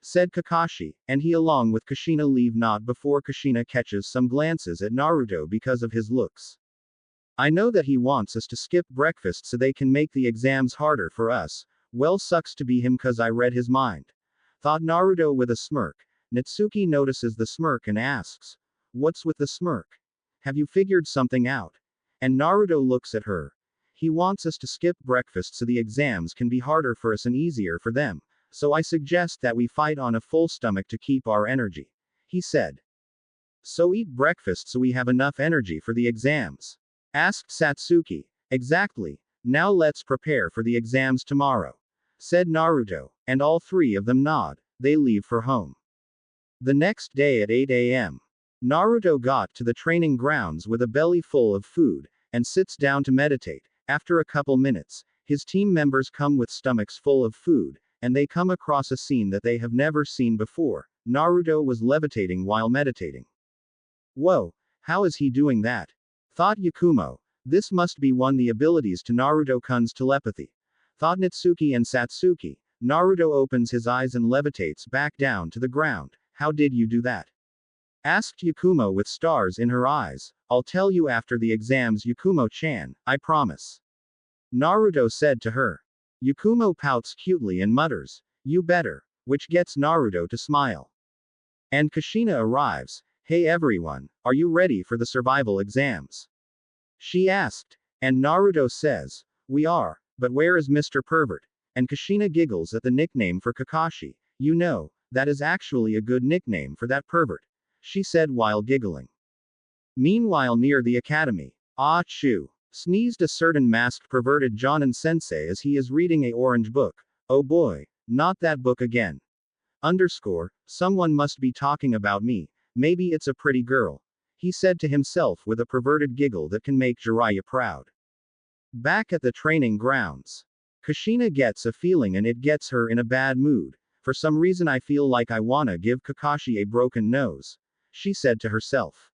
said Kakashi, and he along with Kushina leave not before Kushina catches some glances at Naruto because of his looks. I know that he wants us to skip breakfast so they can make the exams harder for us. Well, sucks to be him cause I read his mind. Thought Naruto with a smirk. Natsuki notices the smirk and asks, "What's with the smirk? Have you figured something out?" And Naruto looks at her. He wants us to skip breakfast so the exams can be harder for us and easier for them. So I suggest that we fight on a full stomach to keep our energy. He said. So eat breakfast so we have enough energy for the exams? Asked Satsuki. Exactly. Now let's prepare for the exams tomorrow, said Naruto, and all three of them nod. They leave for home. The next day at 8 a.m., Naruto got to the training grounds with a belly full of food, and sits down to meditate. After a couple minutes, his team members come with stomachs full of food, and they come across a scene that they have never seen before. Naruto was levitating while meditating. Whoa, how is he doing that? Thought Yakumo. This must be one of the abilities to Naruto-kun's telepathy. Thought Natsuki and Satsuki. Naruto opens his eyes and levitates back down to the ground. How did you do that? Asked Yakumo with stars in her eyes. I'll tell you after the exams, Yakumo-chan, I promise. Naruto said to her. Yakumo pouts cutely and mutters, "You better," which gets Naruto to smile. And Kushina arrives. Hey everyone, are you ready for the survival exams? She asked. And Naruto says, we are, but where is Mr. Pervert? And Kushina giggles at the nickname for Kakashi. You know, that is actually a good nickname for that pervert, she said while giggling. Meanwhile near the academy, Chu sneezed a certain masked perverted Jonin sensei as he is reading a orange book. Oh boy, not that book again. Someone must be talking about me, maybe it's a pretty girl, he said to himself with a perverted giggle that can make Jiraiya proud. Back at the training grounds, Kushina gets a feeling and it gets her in a bad mood. For some reason I feel like I wanna give Kakashi a broken nose, she said to herself.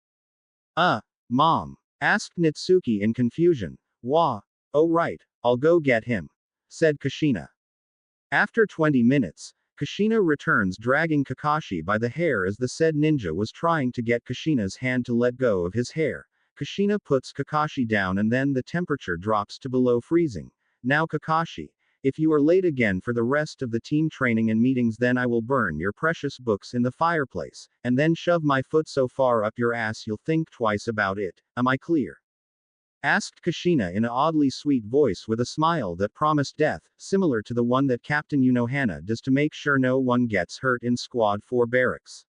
Mom? Asked Natsuki in confusion. Wah. Oh right, I'll go get him, said Kushina. After 20 minutes, Kushina returns dragging Kakashi by the hair as the said ninja was trying to get Kushina's hand to let go of his hair. Kushina puts Kakashi down and then the temperature drops to below freezing. Now Kakashi, if you are late again for the rest of the team training and meetings then I will burn your precious books in the fireplace, and then shove my foot so far up your ass you'll think twice about it, am I clear? Asked Kushina in an oddly sweet voice with a smile that promised death, similar to the one that Captain Unohana does to make sure no one gets hurt in Squad 4 barracks.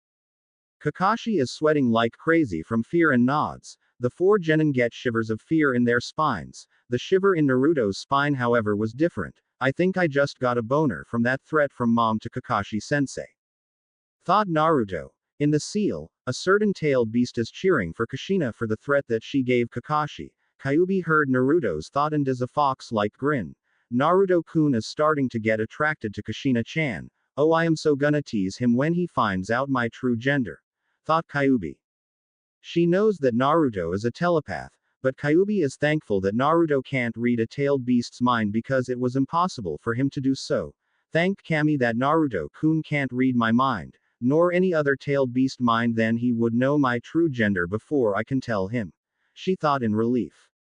Kakashi is sweating like crazy from fear and nods. The four genin get shivers of fear in their spines. The shiver in Naruto's spine however was different. I think I just got a boner from that threat from mom to Kakashi-sensei. Thought Naruto. In the seal, a certain tailed beast is cheering for Kushina for the threat that she gave Kakashi. Kyuubi heard Naruto's thought and does a fox-like grin. Naruto-kun is starting to get attracted to Kushina-chan. Oh, I am so gonna tease him when he finds out my true gender. Thought Kyuubi. She knows that Naruto is a telepath, but Kyuubi is thankful that Naruto can't read a tailed beast's mind because it was impossible for him to do so. Thank Kami that Naruto-kun can't read my mind, nor any other tailed beast mind, then he would know my true gender before I can tell him, she thought in relief.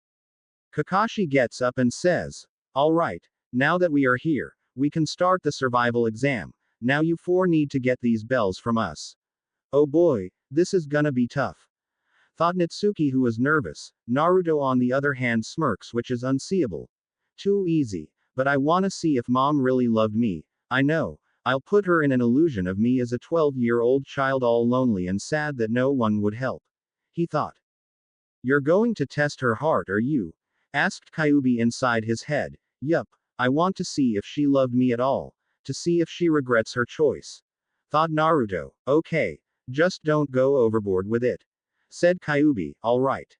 Kakashi gets up and says, alright, now that we are here, we can start the survival exam. Now you four need to get these bells from us. Oh boy, this is gonna be tough. Thought Natsuki who was nervous. Naruto on the other hand smirks which is unseeable. Too easy, but I wanna see if mom really loved me. I know, I'll put her in an illusion of me as a 12-year-old child all lonely and sad that no one would help, he thought. You're going to test her heart are you? Asked Kyuubi inside his head. Yup, I want to see if she loved me at all, to see if she regrets her choice. Thought Naruto. Okay, just don't go overboard with it, said Kyuubi. Alright.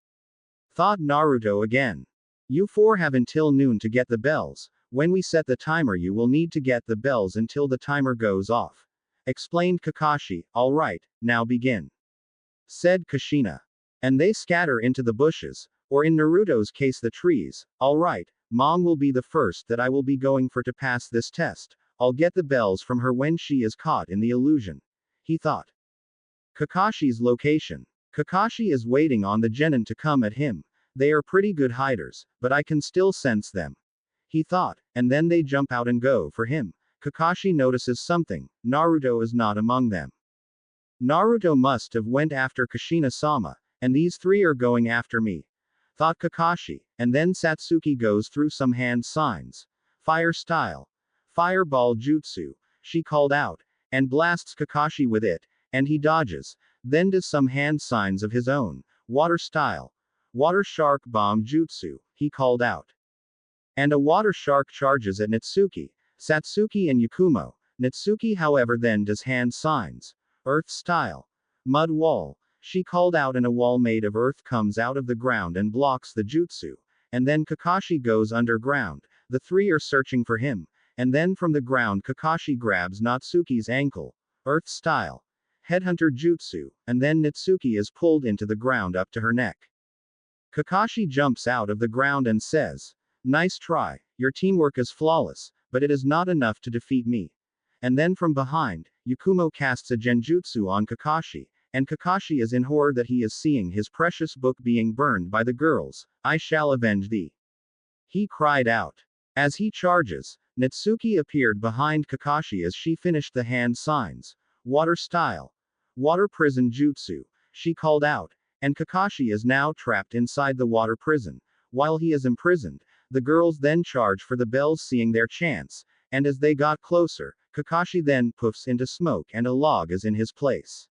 Thought Naruto again. You four have until noon to get the bells. When we set the timer you will need to get the bells until the timer goes off, explained Kakashi. Alright, now begin, said Kushina. And they scatter into the bushes, or in Naruto's case the trees. Alright, mom will be the first that I will be going for to pass this test. I'll get the bells from her when she is caught in the illusion. He thought. Kakashi's location. Kakashi is waiting on the genin to come at him. They are pretty good hiders, but I can still sense them. He thought, and then they jump out and go for him. Kakashi notices something. Naruto is not among them. Naruto must have went after Kushina-sama, and these three are going after me, thought Kakashi, and then Satsuki goes through some hand signs. Fire style. Fireball jutsu, she called out, and blasts Kakashi with it, and he dodges, then does some hand signs of his own. Water style. Water shark bomb jutsu, he called out. And a water shark charges at Natsuki, Satsuki and Yakumo. Natsuki however then does hand signs. Earth style. Mud wall, she called out, and a wall made of earth comes out of the ground and blocks the jutsu. And then Kakashi goes underground. The three are searching for him, and then from the ground Kakashi grabs Natsuki's ankle. Earth style. Headhunter jutsu, and then Natsuki is pulled into the ground up to her neck. Kakashi jumps out of the ground and says, "Nice try, your teamwork is flawless, but it is not enough to defeat me." And then from behind, Yakumo casts a genjutsu on Kakashi, and Kakashi is in horror that he is seeing his precious book being burned by the girls. "I shall avenge thee," he cried out. As he charges, Natsuki appeared behind Kakashi as she finished the hand signs. Water style. Water prison jutsu, she called out, and Kakashi is now trapped inside the water prison. While he is imprisoned, the girls then charge for the bells, seeing their chance, and as they got closer, Kakashi then poofs into smoke and a log is in his place.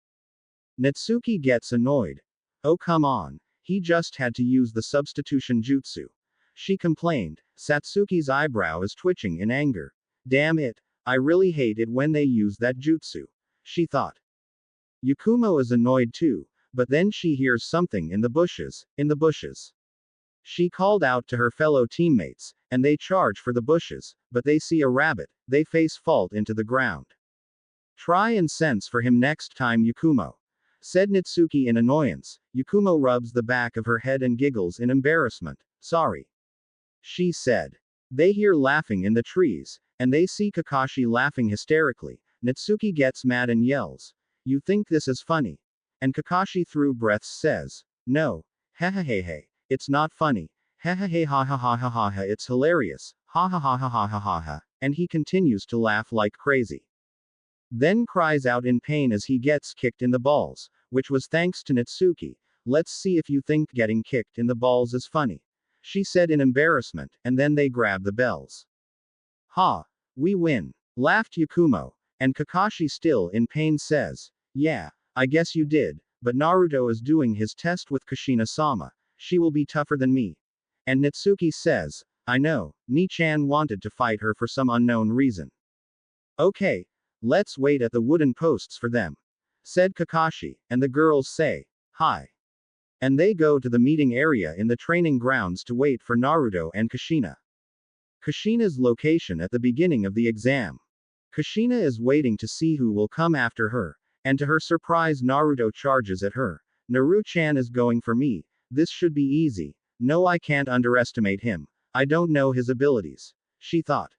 Natsuki gets annoyed. "Oh come on, he just had to use the substitution jutsu," she complained. Satsuki's eyebrow is twitching in anger. "Damn it, I really hate it when they use that jutsu," she thought. Yakumo is annoyed too, but then she hears something in the bushes. She called out to her fellow teammates, and they charge for the bushes, but they see a rabbit, they face fault into the ground. "Try and sense for him next time, Yakumo," said Natsuki in annoyance. Yakumo rubs the back of her head and giggles in embarrassment. "Sorry," she said. They hear laughing in the trees, and they see Kakashi laughing hysterically. Natsuki gets mad and yells, "You think this is funny?" And Kakashi through breaths says, "No. Hehehehe. It's not funny. Hehehe ha ha ha ha ha ha, it's hilarious. Ha ha ha ha ha ha ha ha." And he continues to laugh like crazy. Then cries out in pain as he gets kicked in the balls, which was thanks to Natsuki. "Let's see if you think getting kicked in the balls is funny," she said in embarrassment, and then they grab the bells. "Ha! We win," laughed Yakumo, and Kakashi still in pain says, "Yeah, I guess you did, but Naruto is doing his test with Kushina-sama. She will be tougher than me." And Natsuki says, "I know, Ni-chan wanted to fight her for some unknown reason." "Okay, let's wait at the wooden posts for them," said Kakashi, and the girls say, "Hi." And they go to the meeting area in the training grounds to wait for Naruto and Kushina. Kushina's location at the beginning of the exam. Kushina is waiting to see who will come after her, and to her surprise Naruto charges at her. "Naru-chan is going for me. This should be easy. No, I can't underestimate him. I don't know his abilities," she thought.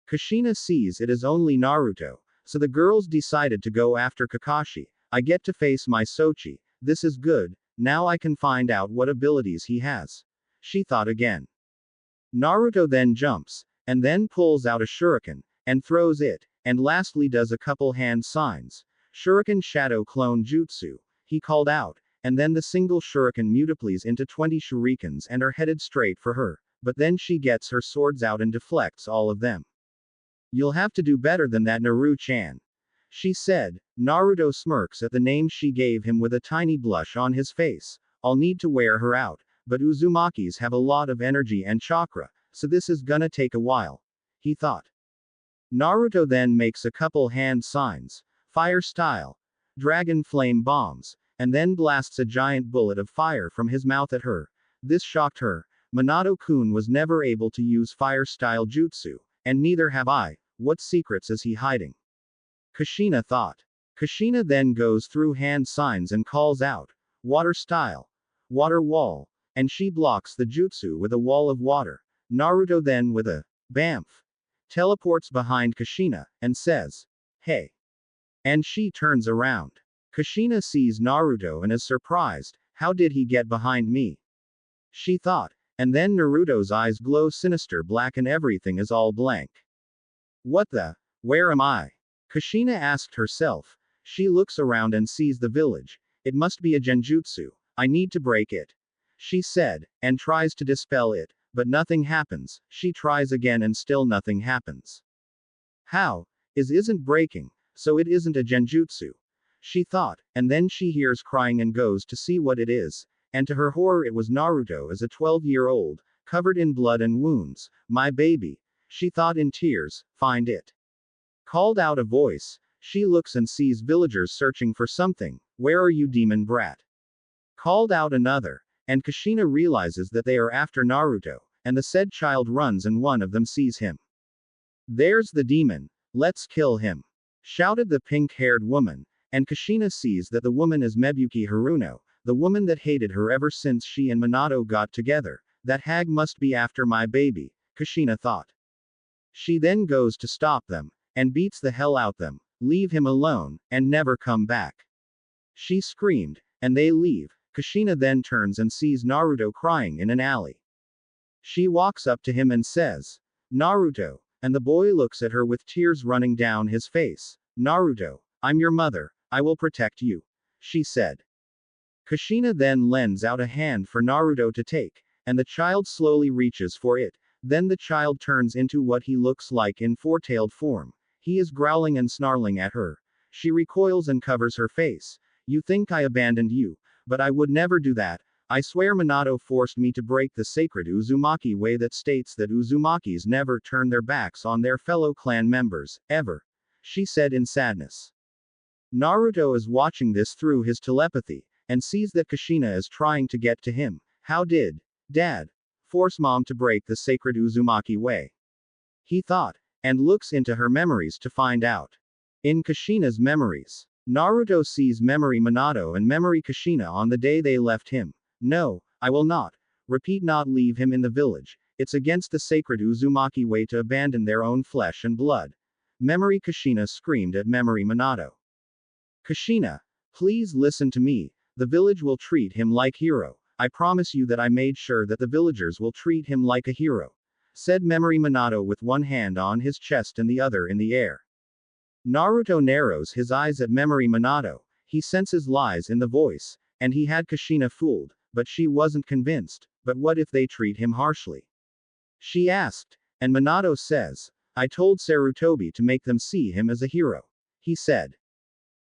Kushina sees it is only Naruto, so the girls decided to go after Kakashi. "I get to face my Sochi. This is good. Now I can find out what abilities he has," she thought again. Naruto then jumps, and then pulls out a shuriken, and throws it, and lastly does a couple hand signs. "Shuriken shadow clone jutsu," he called out, and then the single shuriken multiplies into 20 shurikens and are headed straight for her, but then she gets her swords out and deflects all of them. "You'll have to do better than that, Naru-chan," she said. Naruto smirks at the name she gave him with a tiny blush on his face. "I'll need to wear her out, but Uzumakis have a lot of energy and chakra, so this is gonna take a while," he thought. Naruto then makes a couple hand signs. Fire style. Dragon flame bombs, and then blasts a giant bullet of fire from his mouth at her. This shocked her. Minato-kun was never able to use fire-style jutsu, and neither have I. What secrets is he hiding? Kushina thought. Kushina then goes through hand signs and calls out, "Water style. Water wall," and she blocks the jutsu with a wall of water. Naruto then with a bamf teleports behind Kushina, and says, "Hey." And she turns around. Kushina sees Naruto and is surprised. "How did he get behind me?" she thought. And then Naruto's eyes glow sinister black and everything is all blank. "What the? Where am I?" Kushina asked herself. She looks around and sees the village. "It must be a genjutsu. I need to break it," she said, and tries to dispel it, but nothing happens. She tries again and still nothing happens. "How? Isn't breaking, so it isn't a genjutsu," she thought, and then she hears crying and goes to see what it is, and to her horror it was Naruto as a 12-year-old, covered in blood and wounds. "My baby," she thought in tears, "find it." Called out a voice. She looks and sees villagers searching for something. "Where are you, demon brat?" Called out another. And Kushina realizes that they are after Naruto, and the said child runs and one of them sees him. "There's the demon. Let's kill him," shouted the pink-haired woman, and Kushina sees that the woman is Mebuki Haruno, the woman that hated her ever since she and Minato got together. "That hag must be after my baby," Kushina thought. She then goes to stop them, and beats the hell out them. "Leave him alone, and never come back," she screamed, and they leave. Kushina then turns and sees Naruto crying in an alley. She walks up to him and says, "Naruto," and the boy looks at her with tears running down his face. "Naruto, I'm your mother, I will protect you," she said. Kushina then lends out a hand for Naruto to take, and the child slowly reaches for it. Then the child turns into what he looks like in four-tailed form. He is growling and snarling at her. She recoils and covers her face. "You think I abandoned you, but I would never do that. I swear Minato forced me to break the sacred Uzumaki way that states that Uzumakis never turn their backs on their fellow clan members, ever," she said in sadness. Naruto is watching this through his telepathy, and sees that Kushina is trying to get to him. "How did Dad force Mom to break the sacred Uzumaki way?" he thought, and looks into her memories to find out. In Kushina's memories, Naruto sees memory Minato and memory Kushina on the day they left him. "No, I will not. Repeat, not leave him in the village. It's against the sacred Uzumaki way to abandon their own flesh and blood," memory Kushina screamed at memory Minato. "Kushina, please listen to me. The village will treat him like hero. I promise you that I made sure that the villagers will treat him like a hero," said memory Minato with one hand on his chest and the other in the air. Naruto narrows his eyes at memory Minato. He senses lies in the voice, and he had Kushina fooled, but she wasn't convinced. "But what if they treat him harshly?" she asked, and Minato says, "I told Sarutobi to make them see him as a hero," he said.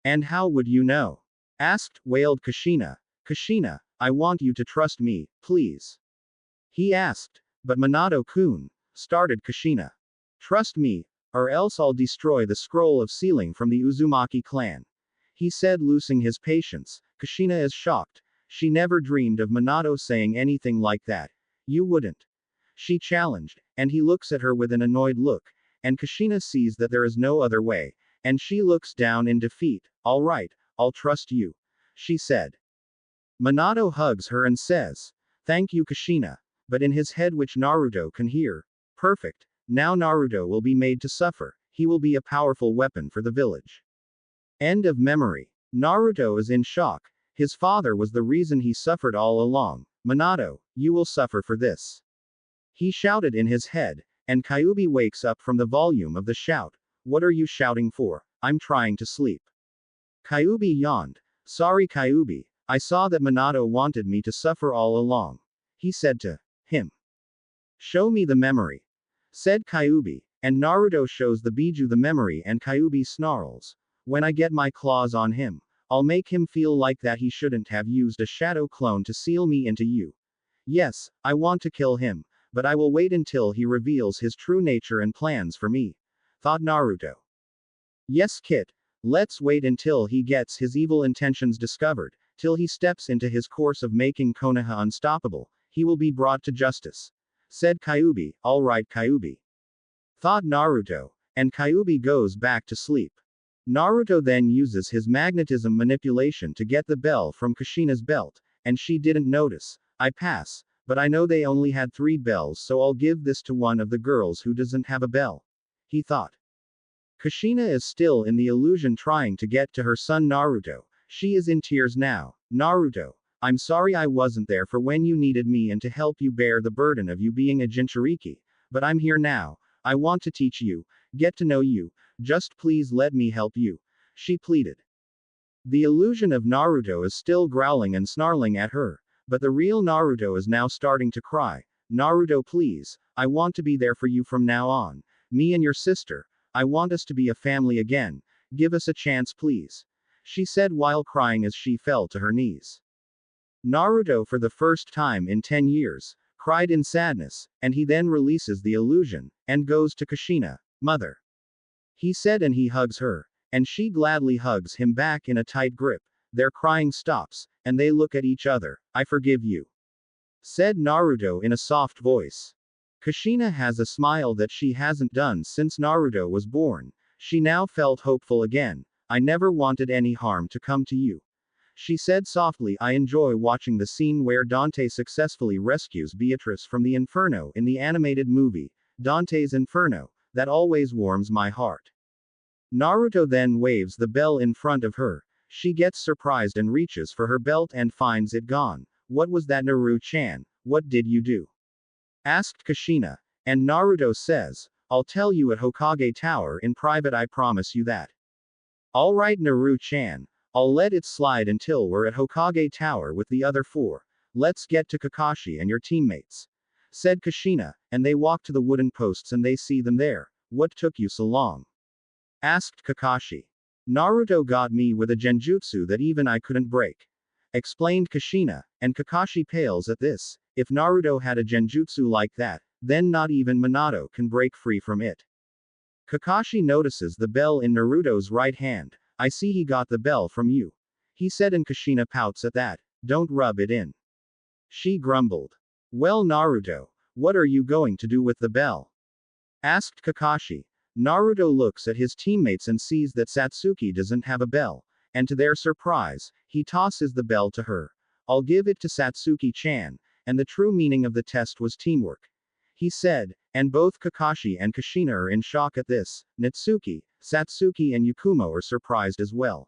"And how would you know?" wailed Kushina. "Kushina, I want you to trust me, please," he asked. "But Minato-kun," started Kushina. "Trust me, or else I'll destroy the scroll of sealing from the Uzumaki clan," he said, losing his patience. Kushina is shocked. She never dreamed of Minato saying anything like that. "You wouldn't?" she challenged, and he looks at her with an annoyed look, and Kushina sees that there is no other way, and she looks down in defeat. "All right, I'll trust you," she said. Minato hugs her and says, "Thank you, Kushina," but in his head, which Naruto can hear, "Perfect. Now Naruto will be made to suffer. He will be a powerful weapon for the village." End of memory. Naruto is in shock. His father was the reason he suffered all along. "Minato, you will suffer for this," he shouted in his head, and Kyuubi wakes up from the volume of the shout. "What are you shouting for? I'm trying to sleep." Kyuubi yawned. "Sorry, Kyuubi. I saw that Minato wanted me to suffer all along," he said to him. "Show me the memory," said Kyuubi, and Naruto shows the Biju the memory, and Kyuubi snarls. "When I get my claws on him, I'll make him feel like that he shouldn't have used a shadow clone to seal me into you. Yes, I want to kill him, but I will wait until he reveals his true nature and plans for me," thought Naruto. "Yes, Kit. Let's wait until he gets his evil intentions discovered, till he steps into his course of making Konoha unstoppable. He will be brought to justice," said Kyuubi. "All right, Kyuubi," thought Naruto, and Kyuubi goes back to sleep. Naruto then uses his magnetism manipulation to get the bell from Kushina's belt, and she didn't notice. "I pass, but I know they only had 3 bells, so I'll give this to one of the girls who doesn't have a bell," he thought. Kushina is still in the illusion trying to get to her son Naruto. She is in tears now. Naruto, I'm sorry I wasn't there for when you needed me and to help you bear the burden of you being a Jinchuriki. But I'm here now. I want to teach you, get to know you. Just please let me help you. She pleaded. The illusion of Naruto is still growling and snarling at her. But the real Naruto is now starting to cry. Naruto, please. I want to be there for you from now on. Me and your sister. I want us to be a family again. Give us a chance, please. She said while crying as she fell to her knees. Naruto, for the first time in 10 years, cried in sadness, and he then releases the illusion, and goes to Kushina, mother. He said, and he hugs her, and she gladly hugs him back in a tight grip. Their crying stops, and they look at each other. I forgive you, said Naruto in a soft voice. Kushina has a smile that she hasn't done since Naruto was born. She now felt hopeful again. I never wanted any harm to come to you, she said softly. I enjoy watching the scene where Dante successfully rescues Beatrice from the Inferno in the animated movie, Dante's Inferno. That always warms my heart. Naruto then waves the bell in front of her. She gets surprised and reaches for her belt and finds it gone. What was that, Naru-chan? What did you do? Asked Kushina. And Naruto says, I'll tell you at Hokage Tower in private, I promise you that. Alright, Naru-chan. I'll let it slide until we're at Hokage Tower with the other 4. Let's get to Kakashi and your teammates, said Kushina, and they walk to the wooden posts and they see them there. What took you so long? Asked Kakashi. Naruto got me with a genjutsu that even I couldn't break, explained Kushina, and Kakashi pales at this. If Naruto had a genjutsu like that, then not even Minato can break free from it. Kakashi notices the bell in Naruto's right hand. I see he got the bell from you, he said, and Kushina pouts at that. Don't rub it in, she grumbled. Well, Naruto, what are you going to do with the bell? Asked Kakashi. Naruto looks at his teammates and sees that Satsuki doesn't have a bell, and to their surprise, he tosses the bell to her. I'll give it to Satsuki-chan, and the true meaning of the test was teamwork, he said, and both Kakashi and Kushina are in shock at this. Natsuki, Satsuki and Yakumo are surprised as well.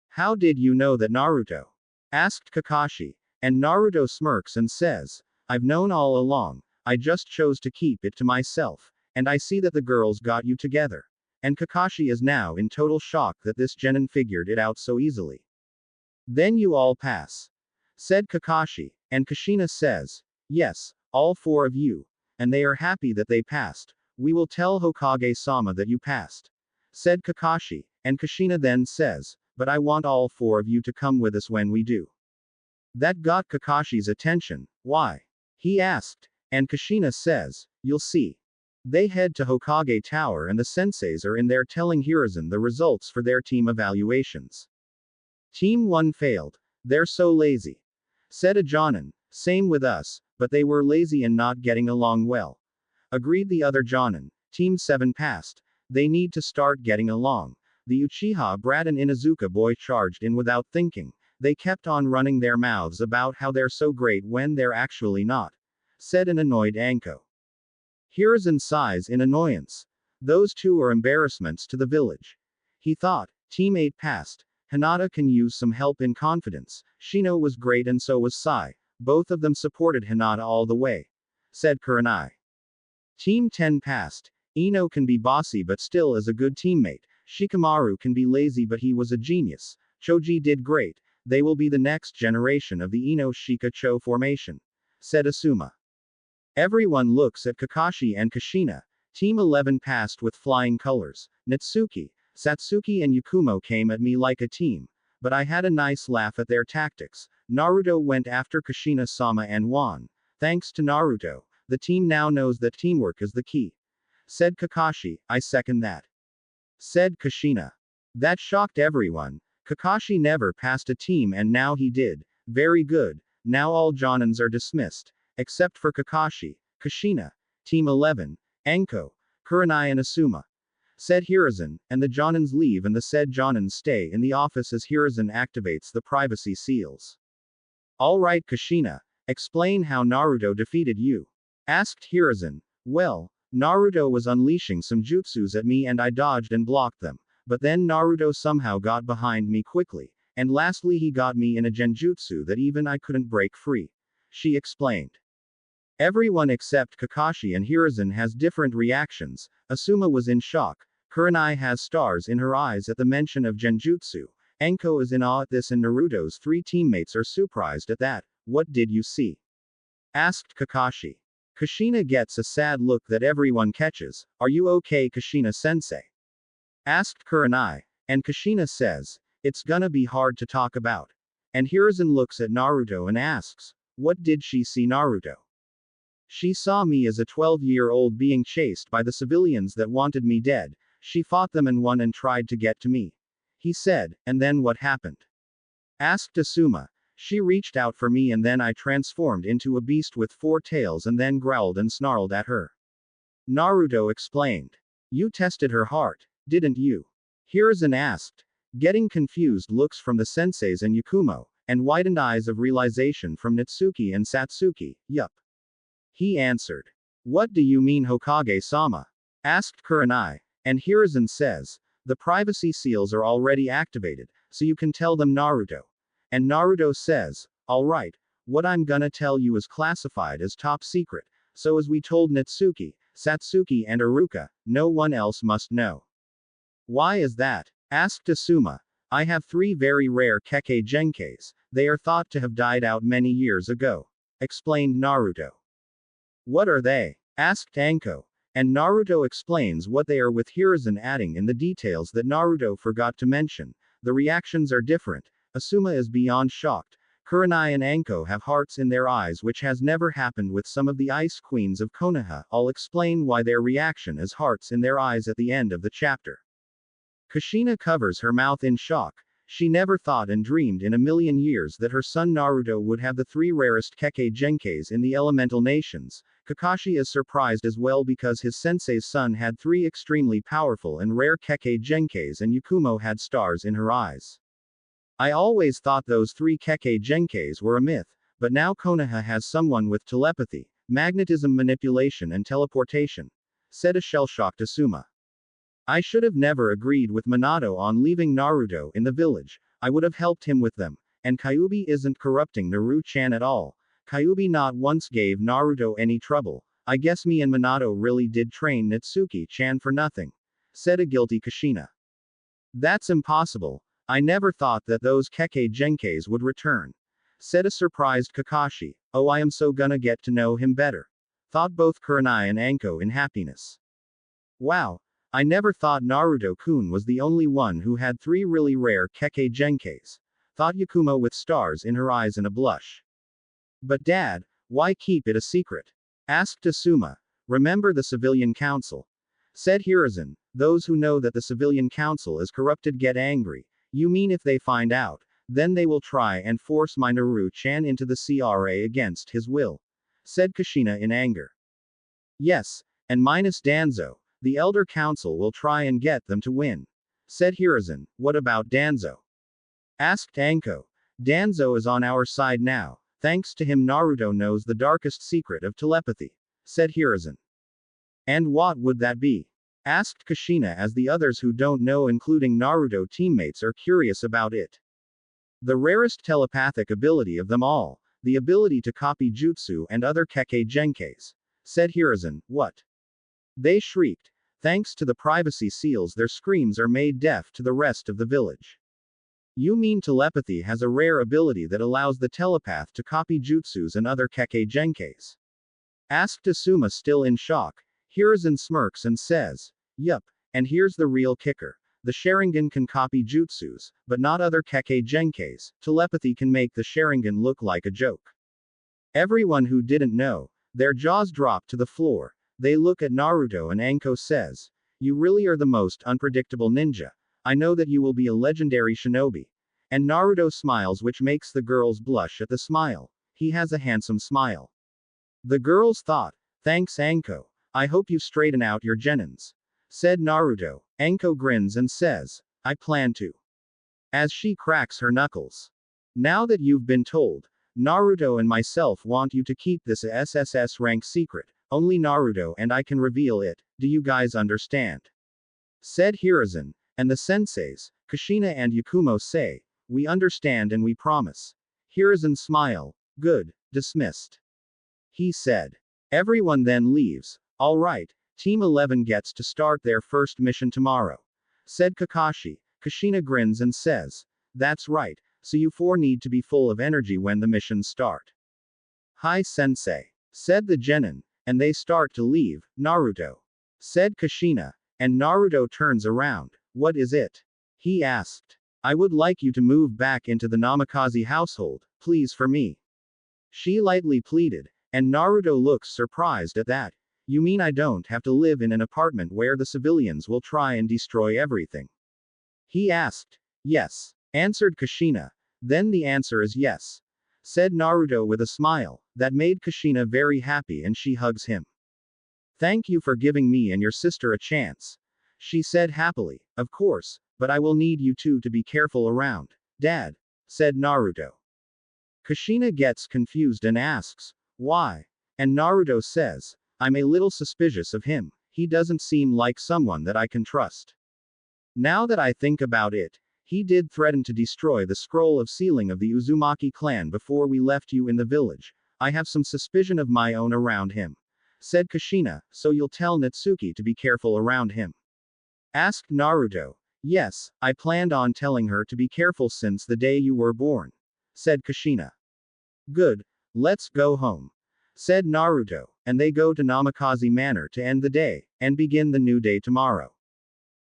How did you know that, Naruto? Asked Kakashi, and Naruto smirks and says, I've known all along, I just chose to keep it to myself, and I see that the girls got you together. And Kakashi is now in total shock that this genin figured it out so easily. Then you all pass, said Kakashi, and Kushina says, yes, all 4 of you. And they are happy that they passed. We will tell Hokage-sama that you passed, said Kakashi, and Kushina then says, but I want all 4 of you to come with us when we do. That got Kakashi's attention. Why? He asked, and Kushina says, you'll see. They head to Hokage Tower and the senseis are in there telling Hiruzen the results for their team evaluations. Team 1 failed. They're so lazy, said a Jonin. Same with us, but they were lazy and not getting along well, agreed the other Jonin. Team 7 passed. They need to start getting along. The Uchiha brat and Inuzuka boy charged in without thinking. They kept on running their mouths about how they're so great when they're actually not, said an annoyed Anko. Hiruzen sighs in annoyance. Those 2 are embarrassments to the village, he thought. Team 8 passed. Hinata can use some help in confidence. Shino was great and so was Sai. Both of them supported Hinata all the way, said Kurenai. Team 10 passed. Ino can be bossy but still is a good teammate. Shikamaru can be lazy but he was a genius. Choji did great. They will be the next generation of the Ino Shika-Cho formation, said Asuma. Everyone looks at Kakashi and Kushina. Team 11 passed with flying colors. Natsuki, Satsuki and Yakumo came at me like a team, but I had a nice laugh at their tactics. Naruto went after Kushina-sama and won. Thanks to Naruto, the team now knows that teamwork is the key, said Kakashi. I second that, said Kushina. That shocked everyone. Kakashi never passed a team and now he did. Very good. Now all Jonins are dismissed, except for Kakashi, Kushina, Team 11, Anko, Kurenai and Asuma, said Hiruzen, and the Jonins leave and the said Jonins stay in the office as Hiruzen activates the privacy seals. Alright Kushina, explain how Naruto defeated you, asked Hiruzen. Well, Naruto was unleashing some jutsus at me and I dodged and blocked them. But then Naruto somehow got behind me quickly. And lastly he got me in a genjutsu that even I couldn't break free. She explained. Everyone except Kakashi and Hiruzen has different reactions. Asuma was in shock. Kurenai has stars in her eyes at the mention of genjutsu. Enko is in awe at this and Naruto's three teammates are surprised at that. What did you see? Asked Kakashi. Kushina gets a sad look that everyone catches. Are you okay, Kushina-sensei? Asked Kurenai. And Kushina says, it's gonna be hard to talk about. And Hiruzen looks at Naruto and asks, what did she see, Naruto? She saw me as a 12-year-old being chased by the civilians that wanted me dead. She fought them and won and tried to get to me. He said, and then what happened? Asked Asuma. She reached out for me and then I transformed into a beast with 4 tails and then growled and snarled at her. Naruto explained. You tested her heart, didn't you? Hiruzen asked. Getting confused looks from the senseis and Yakumo, and widened eyes of realization from Natsuki and Satsuki. Yup. He answered. What do you mean, Hokage-sama? Asked Kurenai. And Hiruzen says, the privacy seals are already activated, so you can tell them, Naruto. And Naruto says, alright, what I'm gonna tell you is classified as top secret, so as we told Natsuki, Satsuki and Iruka, no one else must know. Why is that? Asked Asuma. I have 3 very rare Kekkei Genkeis, they are thought to have died out many years ago. Explained Naruto. What are they? Asked Anko. And Naruto explains what they are with Hiruzen adding in the details that Naruto forgot to mention. The reactions are different. Asuma is beyond shocked. Kurenai and Anko have hearts in their eyes which has never happened with some of the ice queens of Konoha. I'll explain why their reaction is hearts in their eyes at the end of the chapter. Kushina covers her mouth in shock. She never thought and dreamed in a million years that her son Naruto would have the 3 rarest Kekkei Genkeis in the elemental nations. Kakashi is surprised as well because his sensei's son had 3 extremely powerful and rare Kekkei Genkeis and Yakumo had stars in her eyes. I always thought those 3 Kekkei Genkeis were a myth, but now Konoha has someone with telepathy, magnetism manipulation and teleportation, said a shell-shocked Asuma. I should have never agreed with Minato on leaving Naruto in the village. I would have helped him with them. And Kyuubi isn't corrupting Naru-chan at all. Kyuubi not once gave Naruto any trouble. I guess me and Minato really did train Natsuki-chan for nothing, said a guilty Kushina. That's impossible. I never thought that those Kekkei Genkeis would return, said a surprised Kakashi. Oh, I am so gonna get to know him better, thought both Kurenai and Anko in happiness. Wow. I never thought Naruto-kun was the only one who had 3 really rare Kekkei Genkeis, thought Yakumo with stars in her eyes and a blush. But Dad, why keep it a secret? Asked Asuma. Remember the civilian council? Said Hiruzen. Those who know that the civilian council is corrupted get angry. You mean if they find out, then they will try and force my Naru-chan into the CRA against his will, said Kushina in anger. Yes, and minus Danzo. The Elder Council will try and get them to win, said Hiruzen. What about Danzo? Asked Anko. Danzo is on our side now. Thanks to him Naruto knows the darkest secret of telepathy, said Hiruzen. And what would that be? Asked Kushina as the others who don't know including Naruto teammates are curious about it. The rarest telepathic ability of them all, the ability to copy jutsu and other Kekkei Genkeis, said Hiruzen. What? They shrieked. Thanks to the privacy seals their screams are made deaf to the rest of the village. You mean telepathy has a rare ability that allows the telepath to copy jutsus and other Kekkei Genkeis? Asked Asuma still in shock. Hiruzen smirks and says, yup, and here's the real kicker. The Sharingan can copy jutsus, but not other Kekkei Genkeis. Telepathy can make the Sharingan look like a joke. Everyone who didn't know, their jaws drop to the floor. They look at Naruto and Anko says, you really are the most unpredictable ninja. I know that you will be a legendary shinobi. And Naruto smiles which makes the girls blush at the smile. He has a handsome smile. The girls thought, thanks Anko. I hope you straighten out your genins, said Naruto. Anko grins and says, I plan to. As she cracks her knuckles. Now that you've been told, Naruto and myself want you to keep this SSS rank secret. Only Naruto and I can reveal it, do you guys understand? Said Hiruzen, and the senseis, Kushina and Yakumo say, we understand and we promise. Hiruzen smile, good, dismissed. He said. Everyone then leaves. Alright, Team 11 gets to start their first mission tomorrow. Said Kakashi. Kushina grins and says, that's right, so you four need to be full of energy when the missions start. Hi sensei. Said the genin, and they start to leave. Naruto. Said Kushina, and Naruto turns around. What is it? He asked. I would like you to move back into the Namikaze household, please for me. She lightly pleaded, and Naruto looks surprised at that. You mean I don't have to live in an apartment where the civilians will try and destroy everything? He asked. Yes, answered Kushina. Then the answer is yes. Said Naruto with a smile, that made Kushina very happy and she hugs him. Thank you for giving me and your sister a chance. She said happily, of course, but I will need you two to be careful around. Dad, said Naruto. Kushina gets confused and asks, why? And Naruto says, I'm a little suspicious of him, he doesn't seem like someone that I can trust. Now that I think about it, he did threaten to destroy the scroll of sealing of the Uzumaki clan before we left you in the village. I have some suspicion of my own around him. Said Kushina, so you'll tell Natsuki to be careful around him? Asked Naruto. Yes, I planned on telling her to be careful since the day you were born. Said Kushina. Good, let's go home. Said Naruto, and they go to Namikaze Manor to end the day, and begin the new day tomorrow.